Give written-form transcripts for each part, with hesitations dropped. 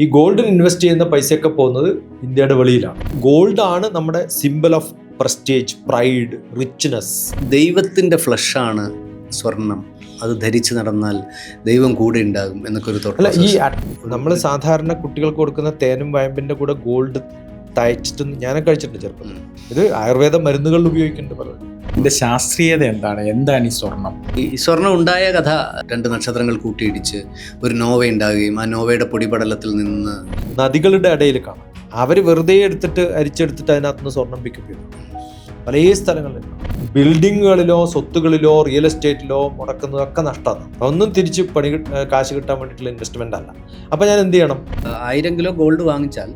ഈ ഗോൾഡിൽ ഇൻവെസ്റ്റ് ചെയ്യുന്ന പൈസയൊക്കെ പോകുന്നത് ഇന്ത്യയുടെ വെളിയിലാണ്. ഗോൾഡാണ് നമ്മുടെ simple of prestige, pride, richness. ദൈവത്തിൻ്റെ ഫ്ലഷാണ് സ്വർണം, അത് ധരിച്ച് നടന്നാൽ ദൈവം കൂടെ ഉണ്ടാകും എന്നൊക്കെ ഒരു അല്ല, ഈ നമ്മൾ സാധാരണ കുട്ടികൾക്ക് കൊടുക്കുന്ന തേനും വയമ്പിൻ്റെ കൂടെ ഗോൾഡ് തയ്ച്ചിട്ട് ഞാനൊക്കെ കഴിച്ചിട്ടുണ്ട് ചെറുപ്പം. ഇത് ആയുർവേദ മരുന്നുകളിൽ ഉപയോഗിക്കുന്നുണ്ട് പലരും. ഇതിന്റെ ശാസ്ത്രീയത എന്താണ് ഈ സ്വർണം? ഈ സ്വർണം ഉണ്ടായ കഥ 2 നക്ഷത്രങ്ങൾ കൂട്ടിയിടിച്ച് ഒരു നോവ ഉണ്ടാകുകയും ആ നോവയുടെ പൊടിപടലത്തിൽ നിന്ന് നദികളുടെ ഇടയിൽ കാണാം. അവർ വെറുതെ എടുത്തിട്ട് അരിച്ചെടുത്തിട്ട് അതിനകത്തുനിന്ന് സ്വർണം പിക്കപ്പ് ചെയ്തു. പല സ്ഥലങ്ങളിലും ബിൽഡിങ്ങുകളിലോ സ്വത്തുകളിലോ റിയൽ എസ്റ്റേറ്റിലോ മുടക്കുന്നതൊക്കെ നഷ്ടമാണ്. ഒന്നും തിരിച്ച് കാശ് കിട്ടാൻ വേണ്ടിയിട്ടുള്ള ഇൻവെസ്റ്റ്മെന്റ് അല്ല. അപ്പം ഞാൻ എന്ത് ചെയ്യണം? 1000 കിലോ ഗോൾഡ് വാങ്ങിച്ചാൽ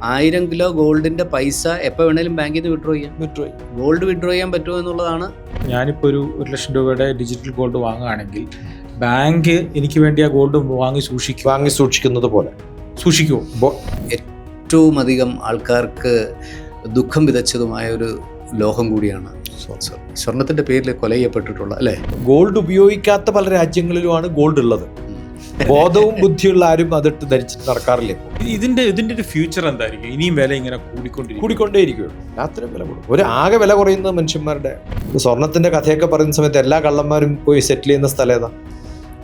1000 കിലോ ഗോൾഡിന്റെ പൈസ എപ്പോൾ വേണേലും ബാങ്കിൽ നിന്ന് വിഡ്രോ ചെയ്യാം. ഗോൾഡ് വിഡ്രോ ചെയ്യാൻ പറ്റുമോ എന്നുള്ളതാണ്. ഞാനിപ്പോൾ ഒരു 1,00,000 രൂപയുടെ ഡിജിറ്റൽ ഗോൾഡ് വാങ്ങുകയാണെങ്കിൽ ബാങ്ക് എനിക്ക് വേണ്ടി ആ ഗോൾഡ് വാങ്ങി സൂക്ഷിക്കുന്നത് പോലെ സൂക്ഷിക്കുമോ? ഏറ്റവും അധികം ആൾക്കാർക്ക് ദുഃഖം വിതച്ചതുമായ ഒരു ലോഹം കൂടിയാണ് സ്വർണത്തിന്റെ പേരിൽ കൊല ചെയ്യപ്പെട്ടിട്ടുള്ള, അല്ലേ? ഗോൾഡ് ഉപയോഗിക്കാത്ത പല രാജ്യങ്ങളിലുമാണ് ഗോൾഡ് ഉള്ളത്. ബോധവും ബുദ്ധിയുള്ള ആരും അതിട്ട് ധരിച്ചിട്ട് നടക്കാറില്ല. ഇതിന്റെ ഒരു ഫ്യൂച്ചർ എന്തായിരിക്കും? ഇനിയും വില ഇങ്ങനെ കൂടിക്കൊണ്ടേയിരിക്കും. രാത്രി വില കൂടും. ഒരു ആകെ വില കുറയുന്നത് മനുഷ്യന്മാരുടെ. സ്വർണത്തിന്റെ കഥയൊക്കെ പറയുന്ന സമയത്ത് എല്ലാ കള്ളന്മാരും പോയി സെറ്റിൽ ചെയ്യുന്ന സ്ഥലം ഏതാ?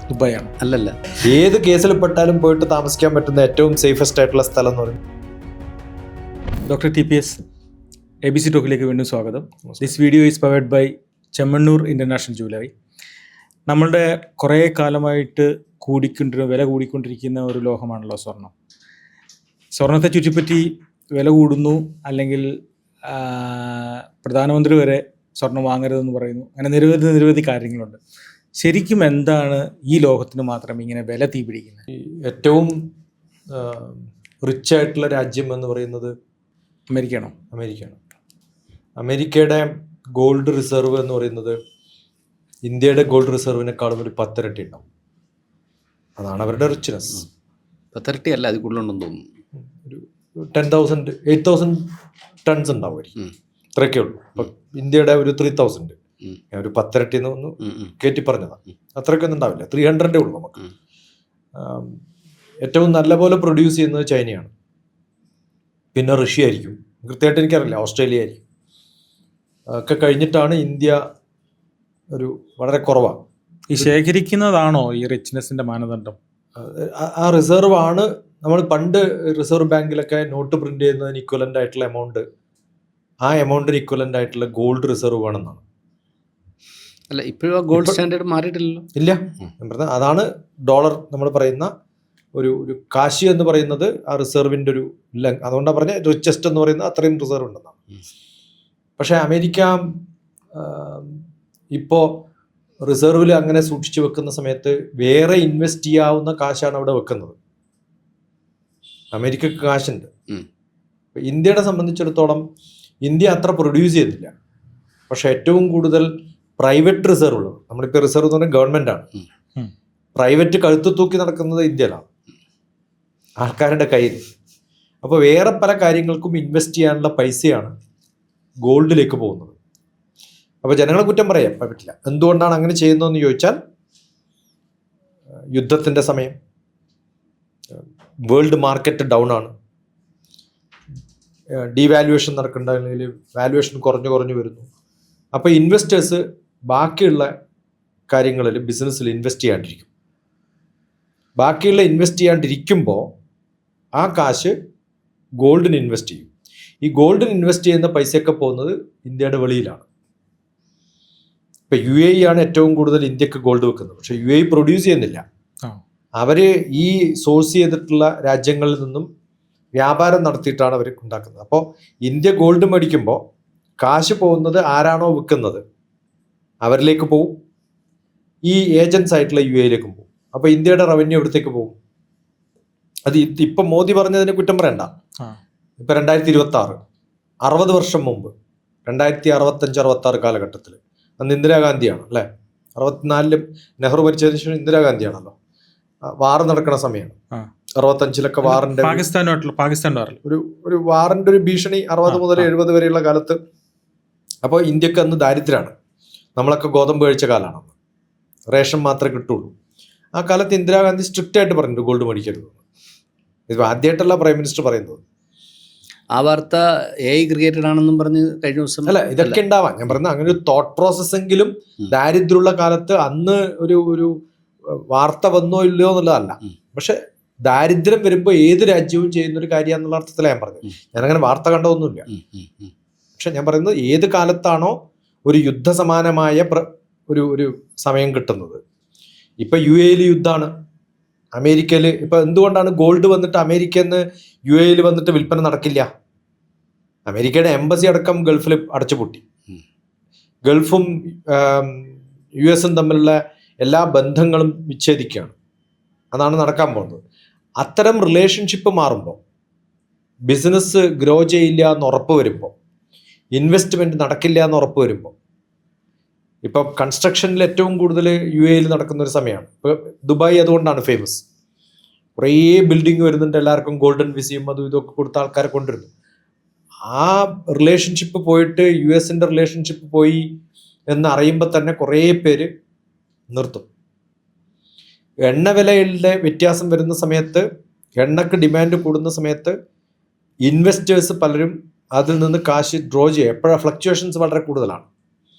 ദുബായാണ്. അല്ലല്ല, ഏത് കേസിൽ പെട്ടാലും പോയിട്ട് താമസിക്കാൻ പറ്റുന്ന ഏറ്റവും സേഫസ്റ്റ് ആയിട്ടുള്ള സ്ഥലം എന്ന് പറയും. ഡോക്ടർ TPS ABC ടോക്കിലേക്ക് വീണ്ടും സ്വാഗതം. This video is powered by Chemmanur international jewellery. നമ്മളുടെ കുറേ കാലമായിട്ട് വില കൂടിക്കൊണ്ടിരിക്കുന്ന ഒരു ലോഹമാണല്ലോ സ്വർണം. സ്വർണത്തെ ചുറ്റിപ്പറ്റി വില കൂടുന്നു, അല്ലെങ്കിൽ പ്രധാനമന്ത്രി വരെ സ്വർണം വാങ്ങരുതെന്ന് പറയുന്നു. അങ്ങനെ നിരവധി കാര്യങ്ങളുണ്ട്. ശരിക്കും എന്താണ് ഈ ലോകത്തിന് മാത്രം ഇങ്ങനെ വില തീ പിടിക്കുന്നത്? ഏറ്റവും റിച്ച് ആയിട്ടുള്ള രാജ്യം എന്ന് പറയുന്നത് അമേരിക്കയാണോ? അമേരിക്കയുടെ ഗോൾഡ് റിസർവ് എന്ന് പറയുന്നത് ഇന്ത്യയുടെ ഗോൾഡ് റിസർവിനെക്കാളും ഒരു 10 ഇരട്ടി ഉണ്ടാവും. അതാണ് അവരുടെ റിച്ച്നെസ്. 10 ഇരട്ടി അല്ല, അത് കൂടുതലുണ്ടെന്ന് തോന്നുന്നു. ഒരു 10,000 8,000 ടൺസ് ഉണ്ടാവുമായിരിക്കും. ഇത്രയൊക്കെ ഉള്ളൂ. അപ്പം ഇന്ത്യയുടെ ഒരു 3,000. ഒരു 10 ഇരട്ടി ഒന്ന് കയറ്റി പറഞ്ഞതാണ്. അത്രയൊക്കെ ഒന്നും ഉണ്ടാവില്ല. 300 ഉള്ളൂ നമുക്ക്. ഏറ്റവും നല്ലപോലെ പ്രൊഡ്യൂസ് ചെയ്യുന്നത് ചൈനയാണ്. പിന്നെ റഷ്യ ആയിരിക്കും. കൃത്യമായിട്ട് എനിക്കറിയില്ല. ഓസ്ട്രേലിയ ആയിരിക്കും. ഒക്കെ കഴിഞ്ഞിട്ടാണ് ഇന്ത്യ. ഒരു വളരെ കുറവാണ്. ഈ ശേഖരിക്കുന്നതാണോ ഈ റിച്ച്നെസിന്റെ മാനദണ്ഡം? ആ റിസർവ് ആണ്. നമ്മൾ പണ്ട് റിസർവ് ബാങ്കിലൊക്കെ നോട്ട് പ്രിന്റ് ചെയ്യുന്നതിന് ഇക്വലന്റ് ആയിട്ടുള്ള എമൗണ്ട്, ആ എമൗണ്ടിന് ഇക്വലന്റ് ആയിട്ടുള്ള ഗോൾഡ് റിസർവ് വേണമെന്നാണ്. അല്ല, ഇപ്പോഴും ഗോൾഡ് സ്റ്റാൻഡേർഡ് മാറിയിട്ടില്ലല്ലോ. ഇല്ല, അതാണ് ഡോളർ നമ്മൾ പറയുന്ന ഒരു കാശി എന്ന് പറയുന്നത്. ആ റിസർവിൻ്റെ ഒരു അതുകൊണ്ടാണ് പറഞ്ഞ റിച്ചസ്റ്റ് എന്ന് പറയുന്നത് അത്രയും റിസർവ് ഉണ്ടെന്നാണ്. പക്ഷേ അമേരിക്ക ഇപ്പോൾ റിസർവിൽ അങ്ങനെ സൂക്ഷിച്ചു വെക്കുന്ന സമയത്ത് വേറെ ഇൻവെസ്റ്റ് ചെയ്യാവുന്ന കാശാണ് അവിടെ വെക്കുന്നത്. അമേരിക്കക്ക് കാശുണ്ട്. ഇന്ത്യയെ സംബന്ധിച്ചിടത്തോളം ഇന്ത്യ അത്ര പ്രൊഡ്യൂസ് ചെയ്യുന്നില്ല. പക്ഷെ ഏറ്റവും കൂടുതൽ പ്രൈവറ്റ് റിസർവ് ഉള്ളത്, നമ്മളിപ്പോൾ റിസർവ് എന്ന് പറഞ്ഞാൽ ഗവൺമെൻറ്റാണ്. പ്രൈവറ്റ് കഴുത്തു തൂക്കി നടക്കുന്നത് ഇന്ത്യയിലാണ്, ആൾക്കാരുടെ കയ്യിൽ. അപ്പോൾ വേറെ പല കാര്യങ്ങൾക്കും ഇൻവെസ്റ്റ് ചെയ്യാനുള്ള പൈസയാണ് ഗോൾഡിലേക്ക് പോകുന്നത്. അപ്പോൾ ജനങ്ങളെ കുറ്റം പറയാൻ പറ്റില്ല. എന്തുകൊണ്ടാണ് അങ്ങനെ ചെയ്യുന്നതെന്ന് ചോദിച്ചാൽ, യുദ്ധത്തിൻ്റെ സമയം, വേൾഡ് മാർക്കറ്റ് ഡൗൺ ആണ്, ഡീവാലുവേഷൻ നടക്കുന്നുണ്ടെങ്കിൽ വാലുവേഷൻ കുറഞ്ഞു വരുന്നു. അപ്പോൾ ഇൻവെസ്റ്റേഴ്സ് ബാക്കിയുള്ള കാര്യങ്ങളിൽ ബിസിനസ്സിൽ ഇൻവെസ്റ്റ് ചെയ്യാണ്ടിരിക്കുമ്പോൾ ആ കാശ് ഗോൾഡിന് ഇൻവെസ്റ്റ് ചെയ്യും. ഈ ഗോൾഡിന് ഇൻവെസ്റ്റ് ചെയ്യുന്ന പൈസയൊക്കെ പോകുന്നത് ഇന്ത്യയുടെ വെളിയിലാണ്. ഇപ്പം UAE ആണ് ഏറ്റവും കൂടുതൽ ഇന്ത്യക്ക് ഗോൾഡ് വെക്കുന്നത്. പക്ഷെ UAE പ്രൊഡ്യൂസ് ചെയ്യുന്നില്ല. അവർ ഈ സോഴ്സ് ചെയ്തിട്ടുള്ള രാജ്യങ്ങളിൽ നിന്നും വ്യാപാരം നടത്തിയിട്ടാണ് അവർ ഉണ്ടാക്കുന്നത്. അപ്പോൾ ഇന്ത്യ ഗോൾഡ് മേടിക്കുമ്പോൾ കാശ് പോകുന്നത് ആരാണോ വിൽക്കുന്നത് അവരിലേക്ക് പോവും. ഈ ഏജൻസ് ആയിട്ടുള്ള UAE-യിലേക്കും പോകും. അപ്പോൾ ഇന്ത്യയുടെ റവന്യൂ എവിടത്തേക്ക് പോകും? അത് ഇപ്പം മോദി പറഞ്ഞതിനെ കുറ്റം പറയണ്ട. ഇപ്പം 2026, 60 വർഷം മുമ്പ് 2065-66 കാലഘട്ടത്തിൽ അന്ന് ഇന്ദിരാഗാന്ധിയാണ്, അല്ലേ? 64-ലും നെഹ്റു മരിച്ചതിന് ശേഷം ഇന്ദിരാഗാന്ധിയാണല്ലോ. വാർ നടക്കുന്ന സമയമാണ്. 65-ലൊക്കെ വാറിന്റെ ഒരു വാറിന്റെ ഒരു ഭീഷണി 60 മുതൽ 70 വരെയുള്ള കാലത്ത്. അപ്പോൾ ഇന്ത്യക്ക് അന്ന് ദാരിദ്ര്യമാണ്. നമ്മളൊക്കെ ഗോതമ്പ് കഴിച്ച കാലമാണ്. റേഷൻ മാത്രമേ കിട്ടുള്ളൂ. ആ കാലത്ത് ഇന്ദിരാഗാന്ധി സ്ട്രിക്റ്റ് ആയിട്ട് പറഞ്ഞിട്ടുണ്ട് ഗോൾഡ് മേടിക്കരുത്. ഇത് ആദ്യമായിട്ടല്ല പ്രൈം മിനിസ്റ്റർ പറയുന്നത്. ആ വാർത്ത AI ക്രിയേറ്റഡ് ആണെന്നും പറഞ്ഞ് കഴിഞ്ഞ ദിവസം അല്ല, ഇതൊക്കെ ഉണ്ടാവാം. ഞാൻ പറയുന്നത് അങ്ങനെ ഒരു തോട്ട് പ്രോസസ് എങ്കിലും ദാരിദ്ര്യമുള്ള കാലത്ത് അന്ന് ഒരു വാർത്ത വന്നോ ഇല്ലയോ എന്നുള്ളതല്ല. പക്ഷെ ദാരിദ്ര്യം വരുമ്പോൾ ഏത് രാജ്യവും ചെയ്യുന്ന ഒരു കാര്യം എന്നുള്ള അർത്ഥത്തിലാണ് ഞാൻ പറഞ്ഞത്. ഞാനങ്ങനെ വാർത്ത കണ്ടതൊന്നുമില്ല. പക്ഷെ ഞാൻ പറയുന്നത് ഏത് കാലത്താണോ ഒരു യുദ്ധസമാനമായ ഒരു സമയം കിട്ടുന്നത്. ഇപ്പൊ UAE യുദ്ധമാണ്, അമേരിക്കയിൽ ഇപ്പൊ എന്തുകൊണ്ടാണ് ഗോൾഡ് വന്നിട്ട് അമേരിക്കയിൽ നിന്ന് UAE വന്നിട്ട് വിൽപ്പന നടക്കില്ല? അമേരിക്കയുടെ എംബസി അടക്കം ഗൾഫിൽ അടച്ചുപൂട്ടി. ഗൾഫും US തമ്മിലുള്ള എല്ലാ ബന്ധങ്ങളും വിച്ഛേദിക്കുകയാണ്. അതാണ് നടക്കാൻ പോകുന്നത്. അത്തരം റിലേഷൻഷിപ്പ് മാറുമ്പോൾ, ബിസിനസ് ഗ്രോ ചെയ്യില്ല എന്ന് ഉറപ്പ് വരുമ്പോൾ, ഇൻവെസ്റ്റ്മെന്റ് നടക്കില്ല എന്ന് ഉറപ്പ് വരുമ്പോൾ, ഇപ്പം കൺസ്ട്രക്ഷനിൽ ഏറ്റവും കൂടുതൽ UAE നടക്കുന്ന ഒരു സമയമാണ്. ഇപ്പോൾ ദുബായ് അതുകൊണ്ടാണ് ഫേമസ്. കുറേ ബിൽഡിംഗ് വരുന്നുണ്ട്, എല്ലാവർക്കും ഗോൾഡൻ വിസയും അതും ഇതൊക്കെ കൊടുത്ത ആൾക്കാരെ കൊണ്ടുവരുന്നു. ആ റിലേഷൻഷിപ്പ് പോയിട്ട് US-ൻ്റെ റിലേഷൻഷിപ്പ് പോയി എന്നറിയുമ്പോൾ തന്നെ കുറേ പേര് നിർത്തും. എണ്ണ വിലയുടെ വ്യത്യാസം വരുന്ന സമയത്ത്, എണ്ണക്ക് ഡിമാൻഡ് കൂടുന്ന സമയത്ത് ഇൻവെസ്റ്റേഴ്സ് പലരും അതിൽ നിന്ന് കാശ് ഡ്രോ ചെയ്യുക. എപ്പോഴാണ് ഫ്ലക്ച്വേഷൻസ് വളരെ കൂടുതലാണ്.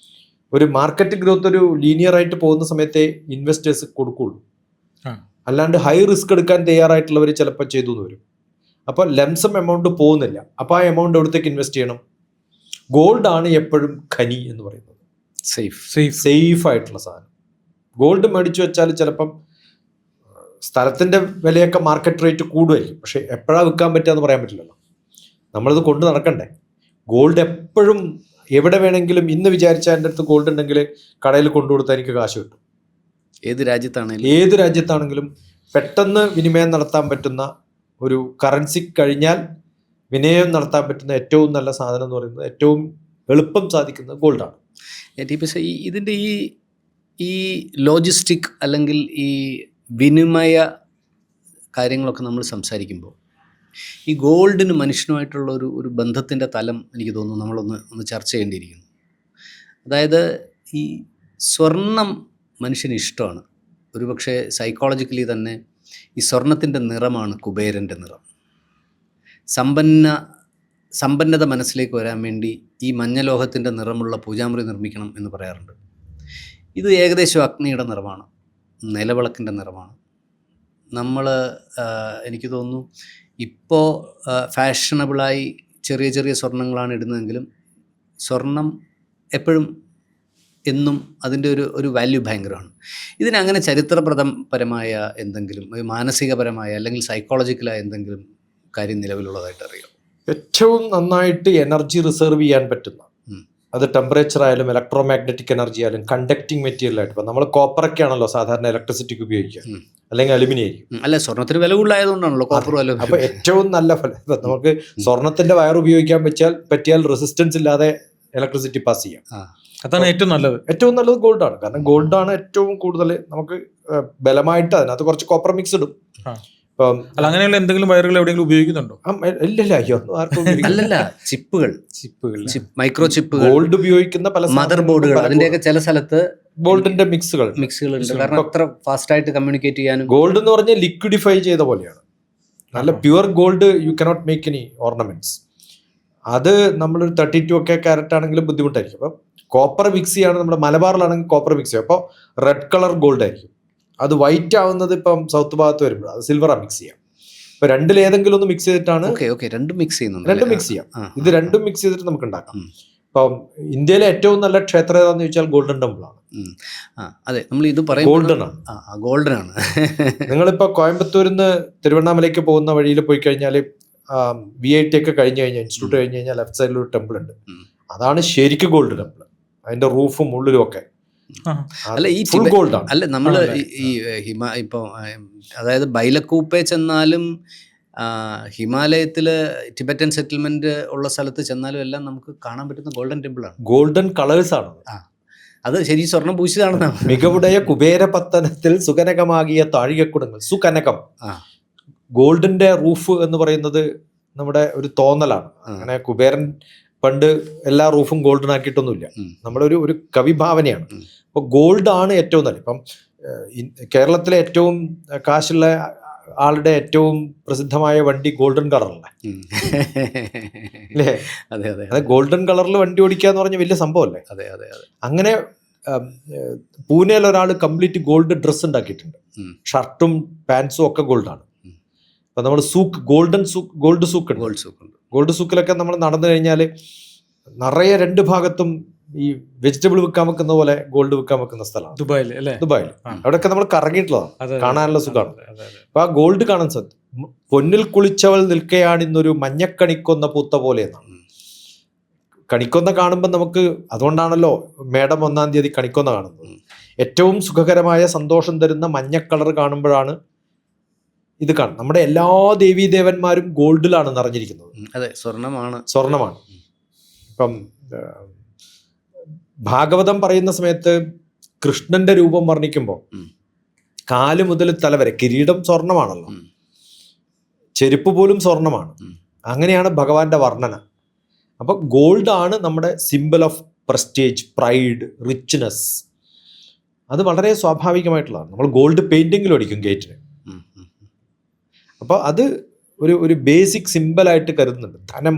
ഒരു മാർക്കറ്റ് ഗ്രോത്ത് ഒരു ലീനിയർ ആയിട്ട് പോകുന്ന സമയത്തേ ഇൻവെസ്റ്റേഴ്സ് കൊടുക്കുള്ളൂ. അല്ലാണ്ട് ഹൈ റിസ്ക് എടുക്കാൻ തയ്യാറായിട്ടുള്ളവർ ചിലപ്പോൾ ചെയ്തു എന്ന് വരും. അപ്പോൾ ലംസം എമൗണ്ട് പോകുന്നില്ല. അപ്പോൾ ആ എമൗണ്ട് എവിടത്തേക്ക് ഇൻവെസ്റ്റ് ചെയ്യണം? ഗോൾഡാണ് എപ്പോഴും ഖനി എന്ന് പറയുന്നത്. സേഫ് ആയിട്ടുള്ള സാധനം. ഗോൾഡ് മേടിച്ചു വെച്ചാൽ ചിലപ്പം സ്ഥലത്തിൻ്റെ വിലയൊക്കെ മാർക്കറ്റ് റേറ്റ് കൂടുമായിരിക്കും. പക്ഷെ എപ്പോഴാണ് വിൽക്കാൻ പറ്റുക എന്ന് പറയാൻ പറ്റില്ലല്ലോ. നമ്മളിത് കൊണ്ട് നടക്കണ്ടേ. ഗോൾഡ് എപ്പോഴും എവിടെ വേണമെങ്കിലും, ഇന്ന് വിചാരിച്ചാൽ എൻ്റെ അടുത്ത് ഗോൾഡ് ഉണ്ടെങ്കിൽ കടയിൽ കൊണ്ടുകൊടുത്താൽ എനിക്ക് കാശ് കിട്ടും. ഏത് രാജ്യത്താണെങ്കിലും പെട്ടെന്ന് വിനിമയം നടത്താൻ പറ്റുന്ന ഒരു കറൻസി കഴിഞ്ഞാൽ വിനിമയം നടത്താൻ പറ്റുന്ന ഏറ്റവും നല്ല സാധനം എന്ന് പറയുന്നത്, ഏറ്റവും എളുപ്പം സാധിക്കുന്നത് ഗോൾഡാണ്. ഇതിൻ്റെ ഈ ലോജിസ്റ്റിക് അല്ലെങ്കിൽ ഈ വിനിമയ കാര്യങ്ങളൊക്കെ നമ്മൾ സംസാരിക്കുമ്പോൾ ഈ ഗോൾഡിന് മനുഷ്യനുമായിട്ടുള്ള ഒരു ബന്ധത്തിൻ്റെ തലം എനിക്ക് തോന്നുന്നു നമ്മളൊന്ന് ചർച്ച ചെയ്യേണ്ടിയിരിക്കുന്നു. അതായത് ഈ സ്വർണം മനുഷ്യന് ഇഷ്ടമാണ്. ഒരുപക്ഷെ സൈക്കോളജിക്കലി തന്നെ ഈ സ്വർണത്തിൻ്റെ നിറമാണ് കുബേരൻ്റെ നിറം. സമ്പന്നത മനസ്സിലേക്ക് വരാൻ വേണ്ടി ഈ മഞ്ഞലോഹത്തിൻ്റെ നിറമുള്ള പൂജാമുറി നിർമ്മിക്കണം എന്ന് പറയാറുണ്ട്. ഇത് ഏകദേശം അഗ്നിയുടെ നിറമാണ്, നിലവിളക്കിൻ്റെ നിറമാണ്. എനിക്ക് തോന്നുന്നു ഇപ്പോൾ ഫാഷനബിളായി ചെറിയ ചെറിയ സ്വർണ്ണങ്ങളാണ് ഇടുന്നതെങ്കിലും സ്വർണം എപ്പോഴും എന്നും അതിൻ്റെ ഒരു വാല്യൂ ഭയങ്കരമാണ്. ഇതിനങ്ങനെ ചരിത്രപരമായ എന്തെങ്കിലും, മാനസികപരമായ അല്ലെങ്കിൽ സൈക്കോളജിക്കലായ എന്തെങ്കിലും കാര്യം നിലവിലുള്ളതായിട്ട് അറിയാം? ഏറ്റവും നന്നായിട്ട് എനർജി റിസർവ് ചെയ്യാൻ പറ്റുന്ന, അത് ടെമ്പറേച്ചർ ആയാലും ഇലക്ട്രോ മാഗ്നറ്റിക് എനർജി ആയാലും കണ്ടക്ടിങ് മെറ്റീരിയൽ ആയിട്ട്, ഇപ്പം നമ്മൾ കോപ്പറൊക്കെ ആണല്ലോ സാധാരണ ഇലക്ട്രിസിറ്റിക്ക് ഉപയോഗിക്കുക, അല്ലെങ്കിൽ അലുമിനിയം ആയിരിക്കും. അല്ല, സ്വർണ്ണത്തിന് വില കൂടുതലായതുകൊണ്ടാണല്ലോ കോപ്പർ വില. അപ്പൊ ഏറ്റവും നല്ല ഫലം, നമുക്ക് സ്വർണത്തിന്റെ വയർ ഉപയോഗിക്കാൻ പറ്റിയാൽ റെസിസ്റ്റൻസ് ഇല്ലാതെ ഇലക്ട്രിസിറ്റി പാസ് ചെയ്യാം. അതാണ് ഏറ്റവും നല്ലത് ഗോൾഡാണ്. കാരണം ഗോൾഡാണ് ഏറ്റവും കൂടുതൽ നമുക്ക് ബലമായിട്ട്, അതിനകത്ത് കുറച്ച് കോപ്പർ മിക്സ് ഇടും. അങ്ങനെയുള്ള എന്തെങ്കിലും വയറുകൾ എവിടെയെങ്കിലും ഉപയോഗിക്കുന്നുണ്ടോ? ഇല്ലല്ല, അയ്യോ, ആർക്കും അല്ലല്ല, ചിപ്പുകൾ, മൈക്രോ ചിപ്പുകൾ, ഗോൾഡ് ഉപയോഗിക്കുന്ന പല മദർ ബോർഡുകൾ, അതിന്റെയൊക്കെ ചില സ്ഥലത്ത് ഗോൾഡിന്റെ മിക്സുകൾ ഉണ്ട്. കാരണം അത്ര ഫാസ്റ്റ് ആയിട്ട് കമ്മ്യൂണിക്കേറ്റ് ചെയ്യാനും. ഗോൾഡ് എന്ന് പറഞ്ഞാൽ ലിക്വിഡിഫൈ ചെയ്ത പോലെയാണ്. നല്ല pure gold you cannot make any ornaments. അത് നമ്മളൊരു 32 ഒക്കെ ക്യാരറ്റ് ആണെങ്കിലും ബുദ്ധിമുട്ടായിരിക്കും. അപ്പം കോപ്പർ മിക്സ് ചെയ്യാണ്. നമ്മുടെ മലബാറിലാണെങ്കിൽ കോപ്പർ മിക്സ് ചെയ്യും, അപ്പോൾ റെഡ് കളർ ഗോൾഡ് ആയിരിക്കും. അത് വൈറ്റ് ആവുന്നത് ഇപ്പം സൗത്ത് ഭാഗത്ത് വരുമ്പോൾ അത് സിൽവറാണ് മിക്സ് ചെയ്യാം. ഇപ്പൊ രണ്ടിലേതെങ്കിലും ഒന്ന് മിക്സ് ചെയ്തിട്ടാണ്. രണ്ടും മിക്സ് ചെയ്യാം. ഇത് രണ്ടും മിക്സ് ചെയ്തിട്ട് നമുക്ക് ഉണ്ടാക്കാം. ഇപ്പം ഇന്ത്യയിലെ ഏറ്റവും നല്ല ക്ഷേത്രം ഏതാന്ന് ചോദിച്ചാൽ ഗോൾഡൻ ടെമ്പിൾ ആണ്. അതെ, നമ്മൾ ഇത് പറയും ഗോൾഡൻ ആണ്. നിങ്ങളിപ്പോ കോയമ്പത്തൂരിൽ നിന്ന് തിരുവണ്ണാമലയ്ക്ക് പോകുന്ന വഴിയിൽ പോയി കഴിഞ്ഞാൽ VIT ഒക്കെ കഴിഞ്ഞ് കഴിഞ്ഞാൽ, ഇൻസ്റ്റിറ്റ്യൂട്ട് കഴിഞ്ഞ് കഴിഞ്ഞാൽ ലെഫ്റ്റ് സൈഡിൽ ഒരു ടെമ്പിൾ ഉണ്ട്. അതാണ് ശരിക്കും ഗോൾഡ് ടെമ്പിൾ. അതിന്റെ റൂഫും ഉള്ളിലും ഒക്കെ അല്ല, ഈ ഫുൾ ഗോൾഡാണ്. അല്ല, നമ്മൾ ഈ ഇപ്പോൾ അതായത് ബൈലക്കൂപ്പെ ചെന്നാലും ഹിമാലയത്തില് ടിബറ്റൻ സെറ്റിൽമെന്റ് ഉള്ള സ്ഥലത്ത് ചെന്നാലും എല്ലാം നമുക്ക് കാണാൻ പറ്റുന്ന ഗോൾഡൻ ടെമ്പിൾ ആണ്. ഗോൾഡൻ കളേഴ്സ് ആണ്. അത് ശരി, സ്വർണം പൂശിയതാണെന്നാണ്. മികവുടയ കുബേര പത്തനത്തിൽ സുകനകമാകിയ താഴികക്കുടങ്ങൾ, സുകനകം. ഗോൾഡിന്റെ റൂഫ് എന്ന് പറയുന്നത് നമ്മുടെ ഒരു തോന്നലാണ്. അങ്ങനെ കുബേരൻ പണ്ട് എല്ലാ റൂഫും ഗോൾഡൻ ആക്കിയിട്ടൊന്നുമില്ല. നമ്മുടെ ഒരു കവിഭാവനയാണ്. അപ്പോൾ ഗോൾഡാണ് ഏറ്റവും നല്ല. ഇപ്പം കേരളത്തിലെ ഏറ്റവും കാശുള്ള ആളുടെ ഏറ്റവും പ്രസിദ്ധമായ വണ്ടി ഗോൾഡൻ കളറല്ല അല്ലേ? അതെ അതെ അത് ഗോൾഡൻ കളറിൽ വണ്ടി ഓടിക്കുക എന്ന് പറഞ്ഞ വലിയ സംഭവമല്ലേ? അതെ അതെ അതെ. അങ്ങനെ പൂനെയിൽ ഒരാൾ കംപ്ലീറ്റ് ഗോൾഡ് ഡ്രസ്സ് ഉണ്ടാക്കിയിട്ടുണ്ട്. ഷർട്ടും പാൻസും ഒക്കെ ഗോൾഡാണ്. അപ്പം നമ്മൾ സൂക്ക് ഗോൾഡ് സൂക്ക് ഉണ്ട്. ഗോൾഡ് സൂക്കിലൊക്കെ നമ്മൾ നടന്നു കഴിഞ്ഞാൽ നിറയെ രണ്ട് ഭാഗത്തും ഈ വെജിറ്റബിൾ വിൽക്കാൻ വെക്കുന്ന പോലെ ഗോൾഡ് വിൽക്കാൻ വെക്കുന്ന സ്ഥലമാണ് ദുബായിൽ അല്ലേ? ദുബായിൽ. അവിടെയൊക്കെ നമ്മൾ കറങ്ങിയിട്ടുള്ളതാണ്, കാണാനുള്ള സുഖമാണ്. അതെ, അതെ. അപ്പൊ ആ ഗോൾഡ് കാണാൻ സാധിക്കും. പൊന്നിൽ കുളിച്ചവൾ നിൽക്കയാണിന്നൊരു മഞ്ഞക്കണിക്കൊന്ന പൂത്ത പോലെ എന്നാണ്. കണിക്കൊന്ന കാണുമ്പോൾ നമുക്ക്, അതുകൊണ്ടാണല്ലോ മേടം 1-ാം തീയതി കണിക്കൊന്ന കാണുന്നത്. ഏറ്റവും സുഖകരമായ സന്തോഷം തരുന്ന മഞ്ഞ കളർ കാണുമ്പോഴാണ് ഇത് കാണുന്നത്. നമ്മുടെ എല്ലാ ദേവീദേവന്മാരും ഗോൾഡിലാണ് നിറഞ്ഞിരിക്കുന്നത്. അതെ, സ്വർണമാണ്. ഇപ്പം ഭാഗവതം പറയുന്ന സമയത്ത് കൃഷ്ണന്റെ രൂപം വർണ്ണിക്കുമ്പോൾ കാല് മുതൽ തല വരെ കിരീടം സ്വർണമാണല്ലോ, ചെരുപ്പ് പോലും സ്വർണമാണ്. അങ്ങനെയാണ് ഭഗവാന്റെ വർണ്ണന. അപ്പൊ ഗോൾഡ് ആണ് നമ്മുടെ simple of prestige, pride, richness. അത് വളരെ സ്വാഭാവികമായിട്ടുള്ളതാണ്. നമ്മൾ ഗോൾഡ് പെയിന്റിങ്ങിൽ അടിക്കും ഗേറ്റിന്. അപ്പോൾ അത് ഒരു ബേസിക് സിമ്പിളായിട്ട് കരുതുന്നുണ്ട് ധനം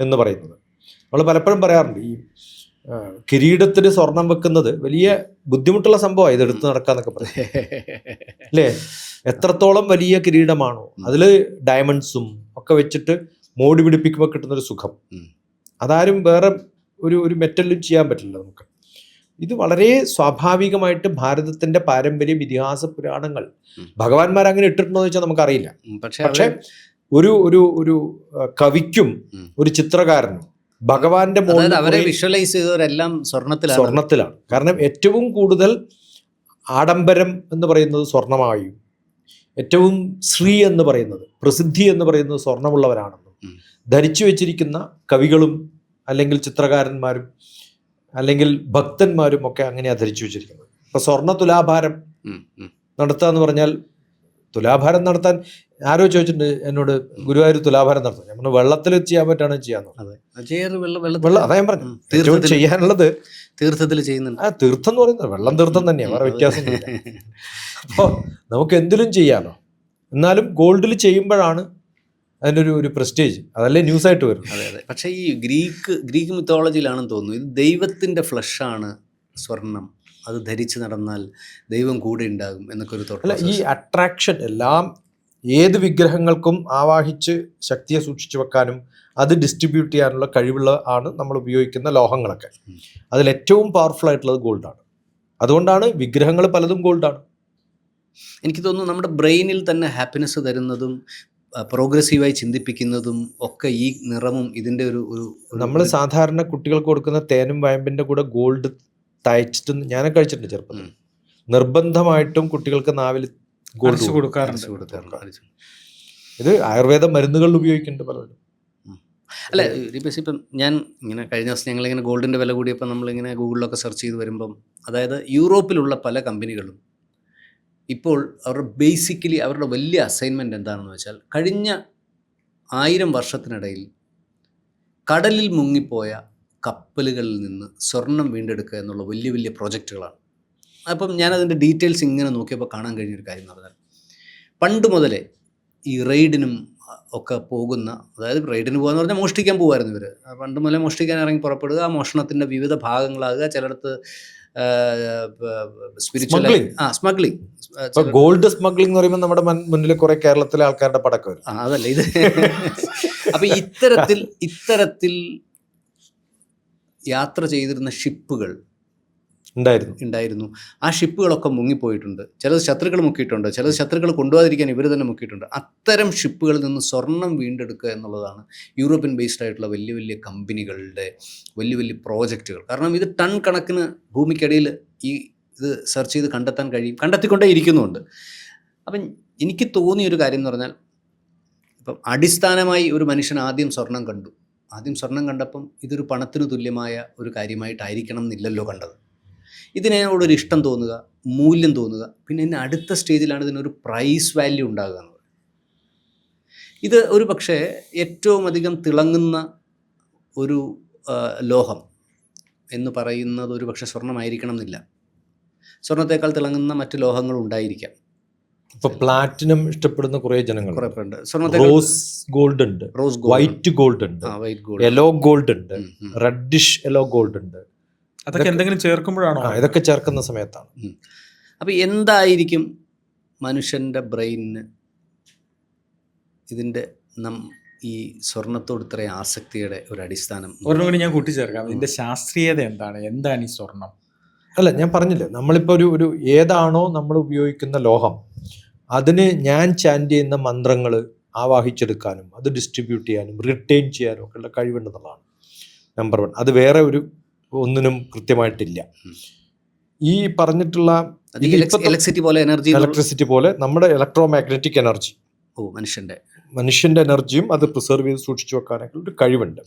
എന്ന് പറയുന്നത്. നമ്മൾ പലപ്പോഴും പറയാറുണ്ട് ഈ കിരീടത്തിന് സ്വർണം വെക്കുന്നത് വലിയ ബുദ്ധിമുട്ടുള്ള സംഭവമാണ്, ഇത് എടുത്ത് നടക്കാന്നൊക്കെ പറയും അല്ലേ? എത്രത്തോളം വലിയ കിരീടമാണോ അതിൽ ഡയമണ്ട്സും ഒക്കെ വെച്ചിട്ട് മോടി പിടിപ്പിക്കുമ്പോൾ കിട്ടുന്നൊരു സുഖം അതാരും വേറെ ഒരു മെറ്റലിലും ചെയ്യാൻ പറ്റില്ല നമുക്ക്. ഇത് വളരെ സ്വാഭാവികമായിട്ട് ഭാരതത്തിന്റെ പാരമ്പര്യം, ഇതിഹാസ പുരാണങ്ങൾ, ഭഗവാന്മാർ അങ്ങനെ ഇട്ടിട്ടുണ്ടോ എന്ന് വെച്ചാൽ നമുക്കറിയില്ല. പക്ഷെ ഒരു കവിക്കും ഒരു ചിത്രകാരനും ഭഗവാന്റെ അവരെ വിഷ്വലൈസ് ചെയ്തവരെല്ലാം സ്വർണത്തിലാണ്. കാരണം ഏറ്റവും കൂടുതൽ ആഡംബരം എന്ന് പറയുന്നത് സ്വർണമായും, ഏറ്റവും ശ്രീ എന്ന് പറയുന്നത്, പ്രസിദ്ധി എന്ന് പറയുന്നത് സ്വർണമുള്ളവരാണെന്നും ധരിച്ചു വെച്ചിരിക്കുന്ന കവികളും അല്ലെങ്കിൽ ചിത്രകാരന്മാരും അല്ലെങ്കിൽ ഭക്തന്മാരും ഒക്കെ അങ്ങനെയാണ് ധരിച്ചു വെച്ചിരിക്കുന്നത്. ഇപ്പൊ സ്വർണ്ണ തുലാഭാരം നടത്തുക എന്ന് പറഞ്ഞാൽ, തുലാഭാരം നടത്താൻ ആരോ ചോദിച്ചിട്ടുണ്ട് എന്നോട്, ഗുരുവായൂർ തുലാഭാരം നടത്താൻ. നമ്മൾ വെള്ളത്തിൽ ചെയ്യാൻ പറ്റുകയാണെങ്കിൽ ചെയ്യാന്ന്. അതാ ഞാൻ പറഞ്ഞു, ഏറ്റവും ചെയ്യാനുള്ളത് തീർത്ഥത്തിൽ ചെയ്യുന്നുണ്ട്. തീർത്ഥം എന്ന് പറയുന്നത് വെള്ളം തീർത്ഥം തന്നെയാണ്, വേറെ വ്യത്യാസം. അപ്പോൾ നമുക്ക് എന്തിലും ചെയ്യാമല്ലോ. എന്നാലും ഗോൾഡിൽ ചെയ്യുമ്പോഴാണ് അതിൻ്റെ ഒരു പ്രസ്റ്റേജ്, അതല്ലേ ന്യൂസ് ആയിട്ട് വരും. അതെ അതെ. പക്ഷേ ഈ ഗ്രീക്ക് മിത്തോളജിയിലാണെന്ന് തോന്നുന്നു, ഇത് ദൈവത്തിൻ്റെ ഫ്ലഷാണ് സ്വർണം, അത് ധരിച്ച് നടന്നാൽ ദൈവം കൂടെ ഉണ്ടാകും എന്നൊക്കെ ഒരു അല്ല, ഈ അട്രാക്ഷൻ എല്ലാം ഏത് വിഗ്രഹങ്ങൾക്കും ആവാഹിച്ച് ശക്തിയെ സൂക്ഷിച്ചു വെക്കാനും അത് ഡിസ്ട്രിബ്യൂട്ട് ചെയ്യാനുള്ള കഴിവുള്ള ആണ് നമ്മൾ ഉപയോഗിക്കുന്ന ലോഹങ്ങളൊക്കെ. അതിലേറ്റവും പവർഫുൾ ആയിട്ടുള്ളത് ഗോൾഡാണ്. അതുകൊണ്ടാണ് വിഗ്രഹങ്ങൾ പലതും ഗോൾഡാണ്. എനിക്ക് തോന്നുന്നു നമ്മുടെ ബ്രെയിനിൽ തന്നെ ഹാപ്പിനെസ് തരുന്നതും പ്രോഗ്രസീവായി ചിന്തിപ്പിക്കുന്നതും ഒക്കെ ഈ നിറമും ഇതിൻ്റെ ഒരു നമ്മൾ സാധാരണ കുട്ടികൾക്ക് കൊടുക്കുന്ന തേനും വയമ്പിൻ്റെ കൂടെ ഗോൾഡ് തയ്ച്ചിട്ട് ഞാനൊക്കെ കഴിച്ചിട്ടുണ്ട് ചെറുപ്പത്തിൽ. നിർബന്ധമായിട്ടും കുട്ടികൾക്ക് നാവിൽ ഗോൾഡ് കൊടുക്കാറുണ്ട്. ഇത് ആയുർവേദ മരുന്നുകളിൽ ഉപയോഗിക്കുന്നുണ്ട് പലരും. അല്ല, ഇപ്പം ഞാൻ ഇങ്ങനെ കഴിഞ്ഞ ദിവസം ഞങ്ങളിങ്ങനെ ഗോൾഡിൻ്റെ വില കൂടിയപ്പോൾ നമ്മളിങ്ങനെ ഗൂഗിളിലൊക്കെ സെർച്ച് ചെയ്ത് വരുമ്പം, അതായത് യൂറോപ്പിലുള്ള പല കമ്പനികളും ഇപ്പോൾ അവരുടെ വലിയ അസൈൻമെൻറ്റ് എന്താണെന്ന് വെച്ചാൽ, കഴിഞ്ഞ 1000 വർഷത്തിനിടയിൽ കടലിൽ മുങ്ങിപ്പോയ കപ്പലുകളിൽ നിന്ന് സ്വർണം വീണ്ടെടുക്കുക എന്നുള്ള വലിയ വലിയ പ്രോജക്റ്റുകളാണ്. അപ്പം ഞാനതിൻ്റെ ഡീറ്റെയിൽസ് ഇങ്ങനെ നോക്കിയപ്പോൾ കാണാൻ കഴിഞ്ഞൊരു കാര്യം എന്ന് പറഞ്ഞാൽ, പണ്ട് മുതലേ ഈ റെയ്ഡിനും ഒക്കെ പോകുന്ന, അതായത് റെയ്ഡിന് പോകുകയെന്ന് പറഞ്ഞാൽ മോഷ്ടിക്കാൻ പോകുമായിരുന്നു ഇവർ. പണ്ട് മുതലേ മോഷ്ടിക്കാൻ ഇറങ്ങി പുറപ്പെടുക, ആ മോഷണത്തിൻ്റെ വിവിധ ഭാഗങ്ങളാകുക, ചിലയിടത്ത് സ്പിരിച്വൽ സ്മഗ്ലിംഗ്. ഗോൾഡ് സ്മഗ്ലിംഗ് എന്ന് പറയുമ്പോൾ നമ്മുടെ മുന്നിൽ കുറെ കേരളത്തിലെ ആൾക്കാരുടെ പടക്കം വരും. അതല്ല ഇത്. അപ്പൊ ഇത്തരത്തിൽ യാത്ര ചെയ്തിരുന്ന ഷിപ്പുകൾ ഉണ്ടായിരുന്നു. ആ ഷിപ്പുകളൊക്കെ മുങ്ങിപ്പോയിട്ടുണ്ട്. ചിലത് ശത്രുക്കൾ മുക്കിയിട്ടുണ്ട്, ചിലത് ശത്രുക്കൾ കൊണ്ടുപോകാതിരിക്കാൻ ഇവർ തന്നെ മുക്കിയിട്ടുണ്ട്. അത്തരം ഷിപ്പുകളിൽ നിന്ന് സ്വർണം വീണ്ടെടുക്കുക എന്നുള്ളതാണ് യൂറോപ്യൻ ബേസ്ഡ് ആയിട്ടുള്ള വലിയ വലിയ കമ്പനികളുടെ വലിയ വലിയ പ്രോജക്റ്റുകൾ. കാരണം ഇത് ടൺ കണക്കിന് ഭൂമിക്കടിയിൽ ഇത് സെർച്ച് ചെയ്ത് കണ്ടെത്തിക്കൊണ്ടേ ഇരിക്കുന്നുണ്ട്. അപ്പം എനിക്ക് തോന്നിയൊരു കാര്യം എന്ന് പറഞ്ഞാൽ, ഇപ്പം അടിസ്ഥാനമായി ഒരു മനുഷ്യൻ ആദ്യം സ്വർണം കണ്ടപ്പം ഇതൊരു പണത്തിന് തുല്യമായ ഒരു കാര്യമായിട്ടായിരിക്കണം എന്നില്ലല്ലോ കണ്ടത്. ഇതിനോടൊരു ഇഷ്ടം തോന്നുക, മൂല്യം തോന്നുക, പിന്നെ ഇതിന് അടുത്ത സ്റ്റേജിലാണ് ഇതിനൊരു പ്രൈസ് വാല്യൂ ഉണ്ടാകുക എന്ന് പറയുന്നത്. ഇത് ഒരു പക്ഷേ ഏറ്റവും അധികം തിളങ്ങുന്ന ഒരു ലോഹം എന്ന് പറയുന്നത് ഒരു പക്ഷേ സ്വർണ്ണമായിരിക്കണം എന്നില്ല. സ്വർണ്ണത്തേക്കാൾ തിളങ്ങുന്ന മറ്റ് ലോഹങ്ങളും ഉണ്ടായിരിക്കാം. ഇപ്പൊ പ്ലാറ്റിനം ഇഷ്ടപ്പെടുന്ന കുറെ ജനങ്ങൾ, കുറെ പേരുണ്ട്. സ്വർണ്ണത്തെ റോസ് ഗോൾഡ് ഉണ്ട്, റോസ് ഗോൾഡ്, വൈറ്റ് ഗോൾഡ് ഉണ്ട്, വൈറ്റ് ഗോൾഡ്, യെല്ലോ ഗോൾഡ് ഉണ്ട്, റെഡിഷ് യെല്ലോ ഗോൾഡ് ഉണ്ട്. അതൊക്കെ എന്തെങ്കിലും ചേർക്കുമ്പോഴാണോ? ഇതൊക്കെ ചേർക്കുന്ന സമയത്താണ്. അപ്പോൾ എന്തായിരിക്കും മനുഷ്യൻ്റെ ബ്രെയിനിന് ഇതിൻ്റെ ഈ സ്വർണത്തോട് ഇത്രയും ആസക്തിയുടെ ഒരു അടിസ്ഥാനം? ഒരെണ്ണം കൂടി ഞാൻ കൂട്ടിച്ചേർക്കാം. ഇതിന്റെ ശാസ്ത്രീയത എന്താണ് ഈ സ്വർണം? അല്ല, ഞാൻ പറഞ്ഞില്ലേ, നമ്മളിപ്പോൾ ഒരു ഏതാണോ നമ്മൾ ഉപയോഗിക്കുന്ന ലോഹം, അതിന് ഞാൻ ചാൻറ്റ് ചെയ്യുന്ന മന്ത്രങ്ങൾ ആവാഹിച്ചെടുക്കാനും അത് ഡിസ്ട്രിബ്യൂട്ട് ചെയ്യാനും റിട്ടേൺ ചെയ്യാനും ഒക്കെ ഉള്ള കഴിവുണ്ടെന്നുള്ളതാണ് നമ്പർ 1. അത് വേറെ ഒന്നിനും കൃത്യമായിട്ടില്ല. ഈ പറഞ്ഞിട്ടുള്ള ഇലക്ട്രിസിറ്റി പോലെ നമ്മുടെ ഇലക്ട്രോ മാഗ്നറ്റിക് എനർജി, മനുഷ്യന്റെ എനർജിയും അത് പ്രിസർവ് ചെയ്ത് സൂക്ഷിച്ചു വെക്കാനൊക്കെ ഒരു കഴിവുണ്ട്.